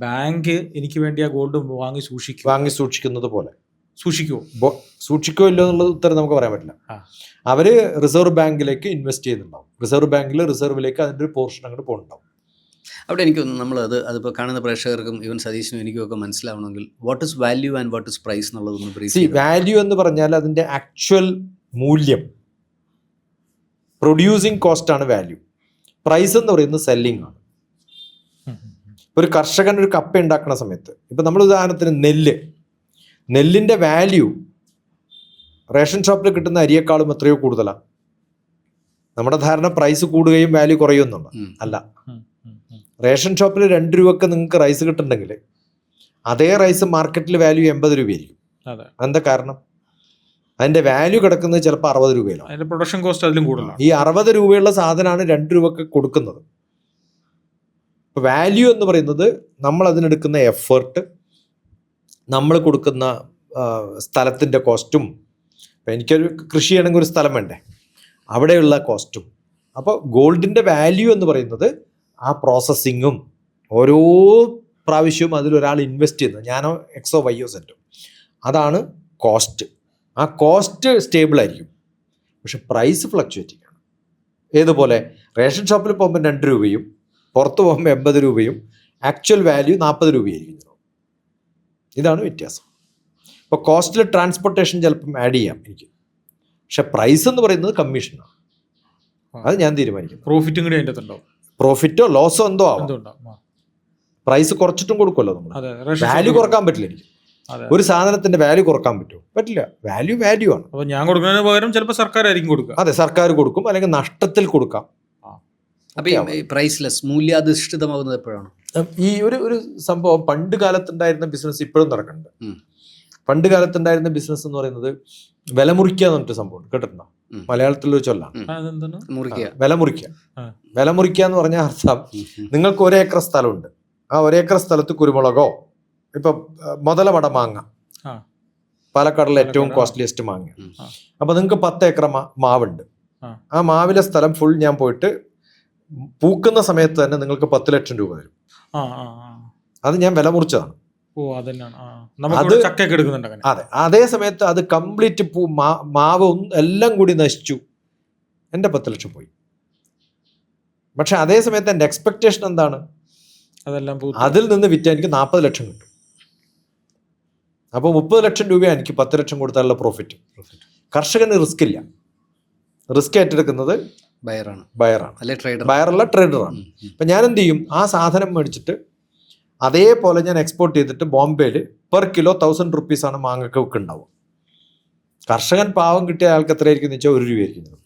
ബാങ്ക് എനിക്ക് വേണ്ടി ആ ഗോൾഡ് വാങ്ങി സൂക്ഷിക്കുന്നത് പോലെ സൂക്ഷിക്കുമോ ഇല്ലോ എന്നുള്ളത് ഉത്തരം നമുക്ക് പറയാൻ പറ്റില്ല. അവര് റിസർവ് ബാങ്കിലേക്ക് ഇൻവെസ്റ്റ് ചെയ്യുന്നുണ്ടാവും. റിസർവ് ബാങ്കിൽ റിസർവിലേക്ക് അതിൻ്റെ ഒരു പോർഷൻ അങ്ങോട്ട് പോകുന്നുണ്ടാവും. അവിടെ എനിക്ക് അതിപ്പോൾ കാണുന്ന പ്രേക്ഷകർക്കും ഈവൻ സതീശനും എനിക്കും ഒക്കെ മനസ്സിലാവണമെങ്കിൽ what is value and what is price എന്നുള്ളതൊന്ന് ബ്രീഫ്. വാല്യൂ എന്ന് പറഞ്ഞാൽ അതിൻ്റെ ആക്ച്വൽ മൂല്യം, പ്രൊഡ്യൂസിങ് കോസ്റ്റ് ആണ് വാല്യൂ. പ്രൈസ് എന്ന് പറയുന്നത് സെല്ലിംഗ് ആണ്. ഒരു കർഷകൻ ഒരു കപ്പ ഉണ്ടാക്കുന്ന സമയത്ത്, ഇപ്പം നമ്മൾ ഉദാഹരണത്തിന് നെല്ലിൻ്റെ വാല്യൂ റേഷൻ ഷോപ്പിൽ കിട്ടുന്ന അരിയേക്കാളും എത്രയോ കൂടുതലാണ്. നമ്മുടെ ധാരണ പ്രൈസ് കൂടുകയും വാല്യൂ കുറയുമെന്നുണ്ട്. അല്ല, റേഷൻ ഷോപ്പിൽ 2 രൂപക്ക് നിങ്ങൾക്ക് റൈസ് കിട്ടുന്നുണ്ടെങ്കിൽ അതേ റൈസ് മാർക്കറ്റിൽ വാല്യൂ 80 രൂപയായിരിക്കും. എന്താ കാരണം? അതിൻ്റെ വാല്യൂ കിടക്കുന്നത് ചിലപ്പോൾ 60 രൂപയിലാണ്. പ്രൊഡക്ഷൻ കോസ്റ്റ് അതിലും കൂടുതലാണ്. ഈ 60 രൂപയുള്ള സാധനമാണ് 2 രൂപക്ക് കൊടുക്കുന്നത്. ഇപ്പോൾ വാല്യൂ എന്ന് പറയുന്നത് നമ്മൾ അതിനെടുക്കുന്ന എഫേർട്ട്, നമ്മൾ കൊടുക്കുന്ന സ്ഥലത്തിൻ്റെ കോസ്റ്റും. ഇപ്പം എനിക്കൊരു കൃഷി ചെയ്യണമെങ്കിൽ ഒരു സ്ഥലം വേണ്ടേ, അവിടെയുള്ള കോസ്റ്റും. അപ്പോൾ ഗോൾഡിൻ്റെ വാല്യൂ എന്ന് പറയുന്നത് ആ പ്രോസസ്സിങ്ങും ഓരോ പ്രാവശ്യവും അതിലൊരാൾ ഇൻവെസ്റ്റ് ചെയ്യുന്നത്, ഞാനോ എക്സോ വൈയോ സെറ്റോ, അതാണ് കോസ്റ്റ്. ആ കോസ്റ്റ് സ്റ്റേബിൾ ആയിരിക്കും, പക്ഷെ പ്രൈസ് ഫ്ലക്ച്വേറ്റിംഗ് ആണ്. ഏതുപോലെ റേഷൻ ഷോപ്പിൽ പോകുമ്പോൾ 2 രൂപയും പുറത്ത് പോകുമ്പോൾ 80 രൂപയും ആക്ച്വൽ വാല്യൂ 40 രൂപയായിരിക്കും. ഇതാണ് വ്യത്യാസം. ഇപ്പോൾ കോസ്റ്റിൽ ട്രാൻസ്പോർട്ടേഷൻ ചിലപ്പം ആഡ് ചെയ്യാം എനിക്ക്, പക്ഷെ പ്രൈസ് എന്ന് പറയുന്നത് കമ്മീഷനാണ്. അത് ഞാൻ തീരുമാനിക്കും. പ്രോഫിറ്റും കൂടി അതിൻ്റെ ഉണ്ടാവും. പ്രോഫിറ്റോ ലോസോ എന്തോ ആവാം. പ്രൈസ് കുറച്ചിട്ടും കൊടുക്കുമല്ലോ നമ്മൾ. വാല്യൂ കുറക്കാൻ പറ്റില്ല എനിക്ക്. ഒരു സാധനത്തിന്റെ വാല്യൂ കുറക്കാൻ പറ്റുമോ? പറ്റില്ല. വാല്യൂ ആണ്. അപ്പോൾ ഞാൻ കൊടുക്കുന്നതിന് പകരം ചിലപ്പോൾ സർക്കാരായിരിക്കും കൊടുക്കുക. അതെ, സർക്കാർ കൊടുക്കും, അല്ലെങ്കിൽ നഷ്ടത്തിൽ കൊടുക്കാം. അപ്പോൾ ഈ പ്രൈസ്ലെസ് മൂല്യാധിഷ്ഠിതമാകുന്നത് എപ്പോഴാണ്? ഈ ഒരു സംഭവം പണ്ട് കാലത്തുണ്ടായിരുന്ന ബിസിനസ് ഇപ്പോഴും നടക്കുന്നുണ്ട്. പണ്ട് കാലത്തുണ്ടായിരുന്ന ബിസിനസ് എന്ന് പറയുന്നത് വില മുറിക്കുക എന്ന് പറഞ്ഞിട്ട് സംഭവം കേട്ടിട്ടുണ്ടോ? മലയാളത്തിലൊരു ചൊല്ലാണ് വില മുറിക്കുക. വില മുറിക്കുക എന്ന് പറഞ്ഞാൽ അർത്ഥം, നിങ്ങൾക്ക് 1 ഏക്കർ സ്ഥലമുണ്ട്. ആ 1 ഏക്കർ സ്ഥലത്ത് കുരുമുളകോ, ഇപ്പൊ മുതലമട മാങ്ങ, പാലക്കാടിലെ ഏറ്റവും കോസ്റ്റ്ലിയസ്റ്റ് മാങ്ങ. അപ്പൊ നിങ്ങൾക്ക് 10 ഏക്കർ മാവുണ്ട്. ആ മാവിലെ സ്ഥലം ഫുൾ ഞാൻ പോയിട്ട് പൂക്കുന്ന സമയത്ത് തന്നെ നിങ്ങൾക്ക് 10 ലക്ഷം രൂപ തരും. അത് ഞാൻ വില മുറിച്ചതാണ്. അതെ, അതേ സമയത്ത് അത് കംപ്ലീറ്റ് മാവ് എല്ലാം കൂടി നശിച്ചു, എൻ്റെ 10 ലക്ഷം പോയി. പക്ഷെ അതേ സമയത്ത് എൻ്റെ എക്സ്പെക്ടേഷൻ എന്താണ്? അതിൽ നിന്ന് വിറ്റാൽ എനിക്ക് 40 ലക്ഷം കിട്ടും. അപ്പോൾ 30 ലക്ഷം രൂപയാണ് എനിക്ക് 10 ലക്ഷം കൊടുത്താലുള്ള പ്രോഫിറ്റ്. കർഷകന് റിസ്ക് ഇല്ല. റിസ്ക് ഏറ്റെടുക്കുന്നത് ബയറാണ്, ബയറല്ല ട്രേഡറാണ്. അപ്പം ഞാൻ എന്ത് ചെയ്യും? ആ സാധനം മേടിച്ചിട്ട് അതേപോലെ ഞാൻ എക്സ്പോർട്ട് ചെയ്തിട്ട് ബോംബെയിൽ പെർ കിലോ 1000 റുപ്പീസാണ് മാങ്ങക്കൊക്കെ ഉണ്ടാവുക. കർഷകൻ പാവം കിട്ടിയ അയാൾക്ക് എത്രയായിരിക്കും എന്ന് വെച്ചാൽ 1 രൂപയായിരിക്കും.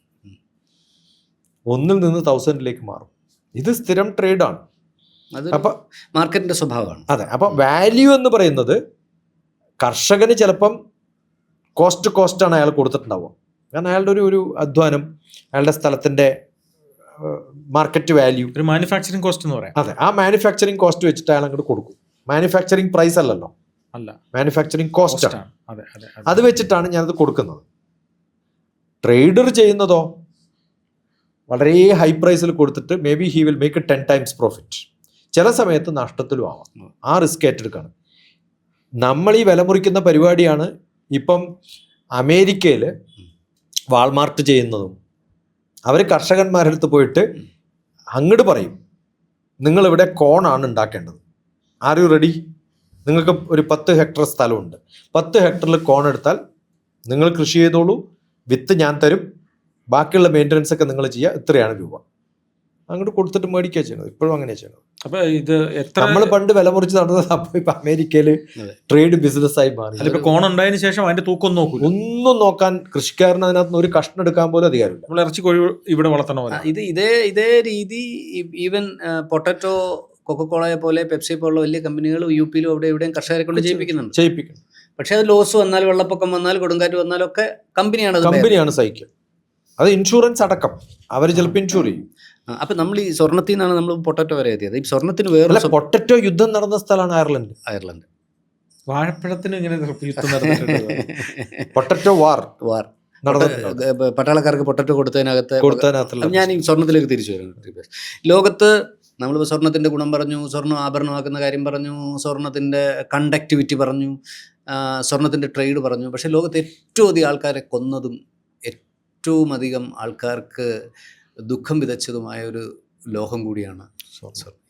1 നിന്ന് 1000 മാറും. ഇത് സ്ഥിരം ട്രേഡാണ്. അപ്പൊ മാർക്കറ്റിന്റെ സ്വഭാവമാണ്. അതെ. അപ്പൊ വാല്യൂ എന്ന് പറയുന്നത് കർഷകന് ചിലപ്പം കോസ്റ്റാണ് അയാൾ കൊടുത്തിട്ടുണ്ടാവുക. കാരണം അയാളുടെ ഒരു അധ്വാനം, അയാളുടെ സ്ഥലത്തിന്റെ മാർക്കറ്റ് വാല്യൂ, ഒരു മാനുഫാക്ചറിങ് കോസ്റ്റ് എന്ന് പറയാം. അതെ, ആ മാനുഫാക്ചറിങ് കോസ്റ്റ് വെച്ചിട്ട് അയാൾ അങ്ങോട്ട് കൊടുക്കും. മാനുഫാക്ചറിങ് പ്രൈസ് അല്ലല്ലോ, മാനുഫാക്ചറിങ് കോസ്റ്റ് ആണ്. അത് വെച്ചിട്ടാണ് ഞാനത് കൊടുക്കുന്നത്. ട്രേഡർ ചെയ്യുന്നതോ വളരെ ഹൈ പ്രൈസിൽ കൊടുത്തിട്ട് may be he will make 10 times profit. ചില സമയത്ത് നഷ്ടത്തിലും ആവാം. ആ റിസ്ക് ഏറ്റെടുക്കാണ്. നമ്മൾ ഈ വില മുറിക്കുന്ന പരിപാടിയാണ് ഇപ്പം അമേരിക്കയിൽ വാൾമാർട്ട് ചെയ്യുന്നതും. അവർ കർഷകന്മാരുടെ അടുത്ത് പോയിട്ട് അങ്ങോട്ട് പറയും, നിങ്ങളിവിടെ കോണാണ് ഉണ്ടാക്കേണ്ടത്. Are you ready? നിങ്ങൾക്ക് ഒരു 10 ഹെക്ടർ സ്ഥലമുണ്ട്. 10 ഹെക്ടറിൽ കോൺ എടുത്താൽ നിങ്ങൾ കൃഷി ചെയ്തോളൂ, വിത്ത് ഞാൻ തരും, ബാക്കിയുള്ള മെയിൻ്റനൻസ് ഒക്കെ നിങ്ങൾ ചെയ്യുക, ഇത്രയാണ് രൂപ. അങ്ങോട്ട് കൊടുത്തിട്ട് മേടിക്കുക ചെയ്യണത്. ഇപ്പോഴും അങ്ങനെയാണ് ചെയ്യണത്. അപ്പൊ ഇത് എത്ര നമ്മൾ പണ്ട് വില മുറിച്ച് നടന്നത് അപ്പൊ ഇപ്പൊ അമേരിക്കയില് അതെ. ട്രേഡ് ബിസിനസ് ആയി മാറി. അതിപ്പോ കോൺ ഉണ്ടായതിനു ശേഷം അതിന്റെ തൂക്കം നോക്കൂ. ഒന്നും നോക്കാൻ കൃഷിക്കാരന് അതിനകത്ത് ഒരു കഷ്ണം എടുക്കാൻ പോലും അധികാരമില്ല. നമ്മൾ ഇറച്ചി കോഴി ഇവിടെ വളർത്തണ പോലെ. ഇതേ രീതി ഈവൻ പൊട്ടറ്റോ, കൊക്കക്കോളയെ പോലെ പെപ്സി പോലുള്ള വലിയ കമ്പനികൾ യു പിയിലും അവിടെ എവിടെയും കർഷകരെ കൊണ്ട് ചെയ്യിപ്പിക്കുന്നുണ്ട്. പക്ഷെ അത് ലോസ് വന്നാൽ, വെള്ളപ്പൊക്കം വന്നാൽ, കൊടുങ്കാറ്റ് വന്നാലും ഒക്കെ കമ്പനിയാണ് സഹിക്കുക. അത് ഇൻഷുറൻസ് അടക്കം അവർ ചിലപ്പോൾ ഇൻഷുർ ചെയ്യും. അപ്പൊ നമ്മൾ ഈ സ്വർണ്ണത്തിൽ നിന്നാണ് നമ്മൾ പൊട്ടറ്റോ വരെ എത്തിയത്. ഈ സ്വർണ്ണത്തിന് വേറെ പൊട്ടറ്റോ യുദ്ധം നടന്ന സ്ഥലമാണ് അയർലൻഡ്. വാഴപ്പഴത്തിന് ഇങ്ങനെ യുദ്ധം നടന്നിട്ടുണ്ട്. പൊട്ടറ്റോ വാർ പട്ടാളക്കാർക്ക് പൊട്ടറ്റോ കൊടുത്തതിനകത്ത് ഞാൻ ഈ സ്വർണ്ണത്തിലേക്ക് തിരിച്ചു വരുന്നു. ലോകത്ത് നമ്മളിപ്പോൾ സ്വർണ്ണത്തിൻ്റെ ഗുണം പറഞ്ഞു, സ്വർണ്ണം ആഭരണമാക്കുന്ന കാര്യം പറഞ്ഞു, സ്വർണ്ണത്തിൻ്റെ കണ്ടക്ടിവിറ്റി പറഞ്ഞു, സ്വർണ്ണത്തിൻ്റെ ട്രേഡ് പറഞ്ഞു. പക്ഷേ ലോകത്ത് ഏറ്റവും അധികം ആൾക്കാരെ കൊന്നതും ഏറ്റവും അധികം ആൾക്കാർക്ക് ദുഃഖം വിതച്ചതുമായ ഒരു ലോഹം കൂടിയാണ്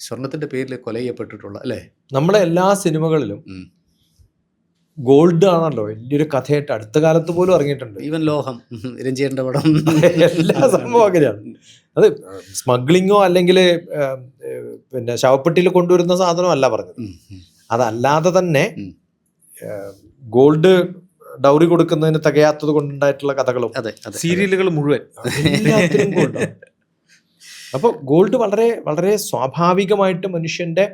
സ്വർണ്ണത്തിൻ്റെ പേരിൽ കൊല ചെയ്യപ്പെട്ടിട്ടുള്ള, അല്ലേ? നമ്മുടെ എല്ലാ സിനിമകളിലും ഗോൾഡ് ആണല്ലോ വലിയൊരു കഥയായിട്ട് അടുത്ത കാലത്ത് പോലും ഇറങ്ങിയിട്ടുണ്ട്. ഈവൻ ലോഹം, രഞ്ജിയുടെ പടം, എല്ലാ സംഭവം അങ്ങനെയാണ്. അത് സ്മഗ്ലിങ്ങോ അല്ലെങ്കിൽ പിന്നെ ശവപ്പെട്ടിയിൽ കൊണ്ടുവരുന്ന സാധനമല്ല പറഞ്ഞത്. അതല്ലാതെ തന്നെ ഗോൾഡ് ഡൗറി കൊടുക്കുന്നതിന് തികയാത്തത് കൊണ്ടുണ്ടായിട്ടുള്ള കഥകളും സീരിയലുകൾ മുഴുവൻ എല്ലാത്തിനും ഗോൾഡ്. അപ്പോൾ ഗോൾഡ് വളരെ വളരെ സ്വാഭാവികമായിട്ട് മനുഷ്യന്റെ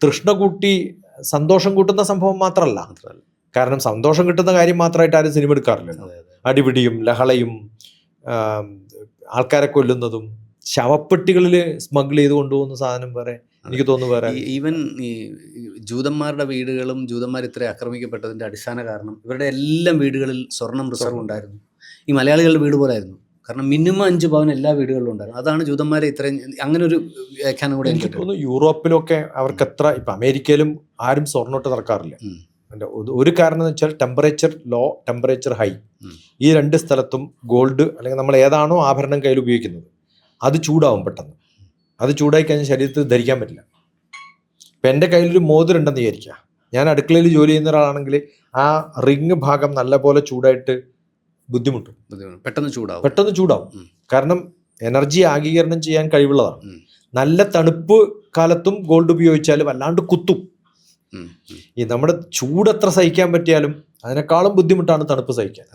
തൃഷ്ണ കൂട്ടി സന്തോഷം കൂട്ടുന്ന സംഭവം മാത്രമല്ല. കാരണം സന്തോഷം കിട്ടുന്ന കാര്യം മാത്രമായിട്ട് ആരും സിനിമ എടുക്കാറില്ല. അടിപിടിയും ലഹളയും ആൾക്കാരെ കൊല്ലുന്നതും ശവപ്പെട്ടികളിൽ സ്മഗിൾ ചെയ്ത് കൊണ്ടുപോകുന്ന സാധനം വേറെ. എനിക്ക് തോന്നുന്നു വേറെ. ഈവൻ ഈ ജൂതന്മാരുടെ വീടുകളും ജൂതന്മാർ ഇത്ര ആക്രമിക്കപ്പെട്ടതിൻ്റെ അടിസ്ഥാന കാരണം ഇവരുടെ എല്ലാം വീടുകളിൽ സ്വർണം റിസർവ് ഉണ്ടായിരുന്നു. ഈ മലയാളികളുടെ വീട് പോലെ ആയിരുന്നു. കാരണം മിനിമം 5 പവൻ എല്ലാ വീടുകളിലും ഉണ്ടായിരുന്നു. അതാണ് ജൂതന്മാരെ ഇത്രയും, അങ്ങനെ ഒരു വ്യാഖ്യാനം കൂടെ എനിക്ക് തോന്നുന്നു. യൂറോപ്പിലൊക്കെ അവർക്ക് എത്ര, ഇപ്പം അമേരിക്കയിലും ആരും സ്വർണ്ണോട്ട് നടക്കാറില്ല. ഒരു കാരണം എന്ന് വെച്ചാൽ ടെമ്പറേച്ചർ ലോ, ടെമ്പറേച്ചർ ഹൈ. ഈ 2 സ്ഥലത്തും ഗോൾഡ് അല്ലെങ്കിൽ നമ്മൾ ഏതാണോ ആഭരണം കയ്യിൽ ഉപയോഗിക്കുന്നത് അത് ചൂടാവും പെട്ടെന്ന്. അത് ചൂടായി കഴിഞ്ഞാൽ ശരീരത്തിൽ ധരിക്കാൻ പറ്റില്ല. ഇപ്പം എൻ്റെ കയ്യിലൊരു മോതിരുണ്ടെന്ന് വിചാരിക്കുക. ഞാൻ അടുക്കളയിൽ ജോലി ചെയ്യുന്ന ഒരാളാണെങ്കിൽ ആ റിങ് ഭാഗം നല്ലപോലെ ചൂടായിട്ട് ബുദ്ധിമുട്ടും, പെട്ടെന്ന് ചൂടാവും. കാരണം എനർജി ആഗീകരണം ചെയ്യാൻ കഴിവുള്ളതാണ്. നല്ല തണുപ്പ് കാലത്തും ഗോൾഡ് ഉപയോഗിച്ചാൽ വല്ലാണ്ട് കുത്തും. ഈ നമ്മുടെ ചൂടത്ര സഹിക്കാൻ പറ്റിയാലും അതിനേക്കാളും ബുദ്ധിമുട്ടാണ് തണുപ്പ് സഹിക്കാൻ.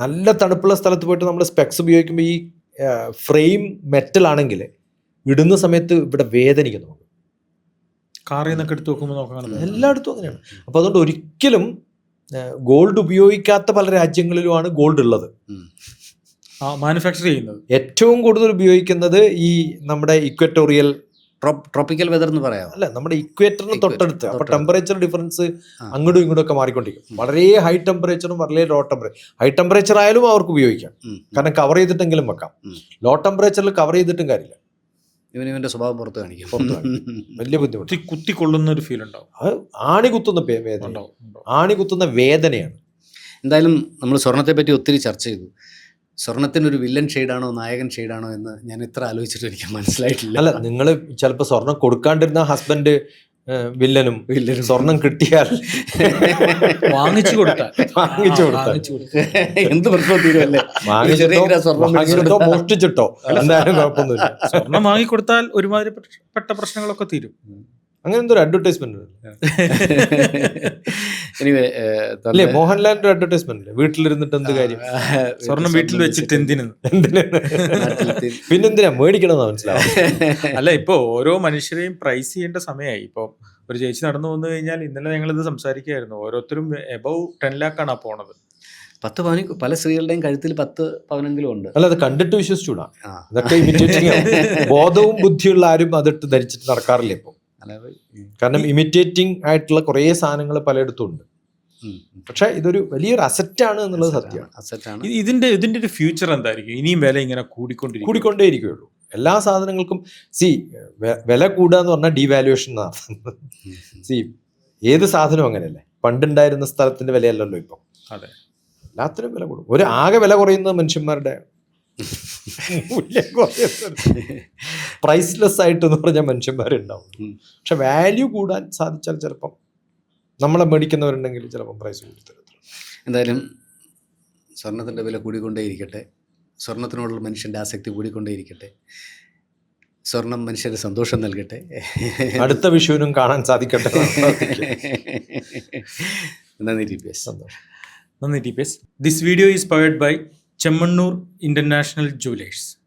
നല്ല തണുപ്പുള്ള സ്ഥലത്ത് പോയിട്ട് നമ്മൾ സ്പെക്സ് ഉപയോഗിക്കുമ്പോൾ ഈ ഫ്രെയിം മെറ്റൽ ആണെങ്കിൽ ഇടുന്ന സമയത്ത് ഇവിടെ വേദനിക്കുന്നു. കാറിൽ നിന്നൊക്കെ എടുത്ത് നോക്കുമ്പോൾ എല്ലായിടത്തും അങ്ങനെയാണ്. അപ്പോൾ അതുകൊണ്ട് ഒരിക്കലും ഗോൾഡ് ഉപയോഗിക്കാത്ത പല രാജ്യങ്ങളിലുമാണ് ഗോൾഡ് ഉള്ളത്, മാനുഫാക്ചർ ചെയ്യുന്നത്. ഏറ്റവും കൂടുതൽ ഉപയോഗിക്കുന്നത് ഈ നമ്മുടെ ഇക്വറ്റോറിയൽ ട്രോപ്പിക്കൽ വെതർ എന്ന് പറയാം. അല്ല, നമ്മുടെ ഇക്വേറ്ററിന് തൊട്ടടുത്ത്. അപ്പൊ ടെമ്പറേച്ചർ ഡിഫറൻസ് അങ്ങോട്ടും ഇങ്ങോട്ടും ഒക്കെ മാറിക്കൊണ്ടിരിക്കും. വളരെ ഹൈ ടെമ്പറേച്ചറും വളരെ ലോ ടെമ്പറേച്ചർ. ഹൈ ടെമ്പറേച്ചർ ആയാലും അവർക്ക് ഉപയോഗിക്കാം, കാരണം കവർ ചെയ്തിട്ടെങ്കിലും വെക്കാം. ലോ ടെമ്പറേച്ചറിൽ കവർ ചെയ്തിട്ടും കാര്യമില്ല, ഇവന്റെ സ്വഭാവം പുറത്ത് കാണിക്കും. വലിയ ബുദ്ധിമുട്ട്. കുത്തിക്കൊള്ളുന്ന ഒരു ഫീൽ ഉണ്ടാവും. അത് ആണി കുത്തുന്ന വേദന, ആണി കുത്തുന്ന വേദനയാണ്. എന്തായാലും നമ്മൾ സ്വർണത്തെ പറ്റി ഒത്തിരി ചർച്ച ചെയ്തു. സ്വർണത്തിനൊരു വില്ലൻ ഷെയ്ഡാണോ നായകൻ ഷെയ്ഡാണോ എന്ന് ഞാൻ എത്ര ആലോചിച്ചിട്ട് എനിക്ക് മനസ്സിലായിട്ടില്ല. അല്ല, നിങ്ങൾ ചിലപ്പോൾ സ്വർണം കൊടുക്കാണ്ടിരുന്ന ഹസ്ബൻഡ് വില്ലനും, സ്വർണം കിട്ടിയാൽ വാങ്ങിച്ചു കൊടുത്താൽ എന്ത് പ്രശ്നം തീരുമല്ലേ? വാങ്ങിച്ചിട്ടോ മോഷ്ടിച്ചിട്ടോ എന്തായാലും കുഴപ്പമൊന്നുമില്ല. സ്വർണം വാങ്ങിക്കൊടുത്താൽ ഒരുമാതിരിപ്പെട്ട പ്രശ്നങ്ങളൊക്കെ തീരും. അങ്ങനെ എന്തൊരു അഡ്വർടൈസ്മെന്റ് അല്ലേ? മോഹൻലാലിന്റെ അഡ്വർടൈസ്മെന്റ്, വീട്ടിലിരുന്നിട്ട് എന്ത് കാര്യം, സ്വർണം വീട്ടിൽ വെച്ചിട്ട് പിന്നെന്തിനാ മേടിക്കണമെന്ന് മനസ്സിലാവും. അല്ല, ഇപ്പൊ ഓരോ മനുഷ്യരെയും പ്രൈസ് ചെയ്യേണ്ട സമയമായി. ഇപ്പൊ ഒരു ചേച്ചി നടന്നു വന്നു കഴിഞ്ഞാൽ, ഇന്നലെ ഞങ്ങളിത് സംസാരിക്കുകയായിരുന്നു, ഓരോരുത്തരും എബവ് 10 lakh ആണ് പോണത്. 10 പവൻ പല സ്ത്രീകളുടെയും കഴുത്തിൽ 10 പവനെങ്കിലും ഉണ്ട്. അല്ല, അത് കണ്ടിട്ട് വിശ്വസിച്ചൂടാ. ഇതൊക്കെ ഇമിറ്റേറ്റിംഗ് ആണ്. ബോധവും ബുദ്ധിയുള്ള ആരും അതിട്ട് ധരിച്ചിട്ട് നടക്കാറില്ല ഇപ്പൊ. കാരണം ഇമിറ്റേറ്റിംഗ് ആയിട്ടുള്ള കുറേ സാധനങ്ങൾ പലയിടത്തും ഉണ്ട്. പക്ഷെ ഇതൊരു വലിയൊരു അസറ്റാണ് എന്നുള്ളത് സത്യമാണ്. ഇതിന്റെ ഒരു ഫ്യൂച്ചർ എന്തായിരിക്കും? ഇനിയും വില ഇങ്ങനെ കൂടിക്കൊണ്ടേയിരിക്കുകയുള്ളൂ എല്ലാ സാധനങ്ങൾക്കും. വില കൂടുക എന്ന് പറഞ്ഞാൽ ഡീവാലുവേഷൻ എന്നാണ്. ഏത് സാധനവും അങ്ങനെയല്ലേ. പണ്ടുണ്ടായിരുന്ന സ്ഥലത്തിന്റെ വിലയല്ലല്ലോ ഇപ്പം. അതെ, എല്ലാത്തിനും വില കൂടും. ആകെ വില കുറയുന്നത് മനുഷ്യന്മാരുടെ പ്രൈസ്ലെസ് ആയിട്ട് എന്ന് പറഞ്ഞാൽ മനുഷ്യന്മാരുണ്ടാവും. പക്ഷെ വാല്യൂ കൂടാൻ സാധിച്ചാൽ ചിലപ്പം നമ്മളെ മേടിക്കുന്നവരുണ്ടെങ്കിൽ ചിലപ്പം പ്രൈസ് കൂടി തരത്തില്ല. എന്തായാലും സ്വർണത്തിൻ്റെ വില കൂടിക്കൊണ്ടേയിരിക്കട്ടെ, സ്വർണത്തിനോടുള്ള മനുഷ്യൻ്റെ ആസക്തി കൂടിക്കൊണ്ടേയിരിക്കട്ടെ. സ്വർണം മനുഷ്യന് സന്തോഷം നൽകട്ടെ. അടുത്ത വിഷുവിനും കാണാൻ സാധിക്കട്ടെ. നന്ദി TPS. സന്തോഷം. നന്ദി TPS. This video is powered by Chemmanur international jewellers.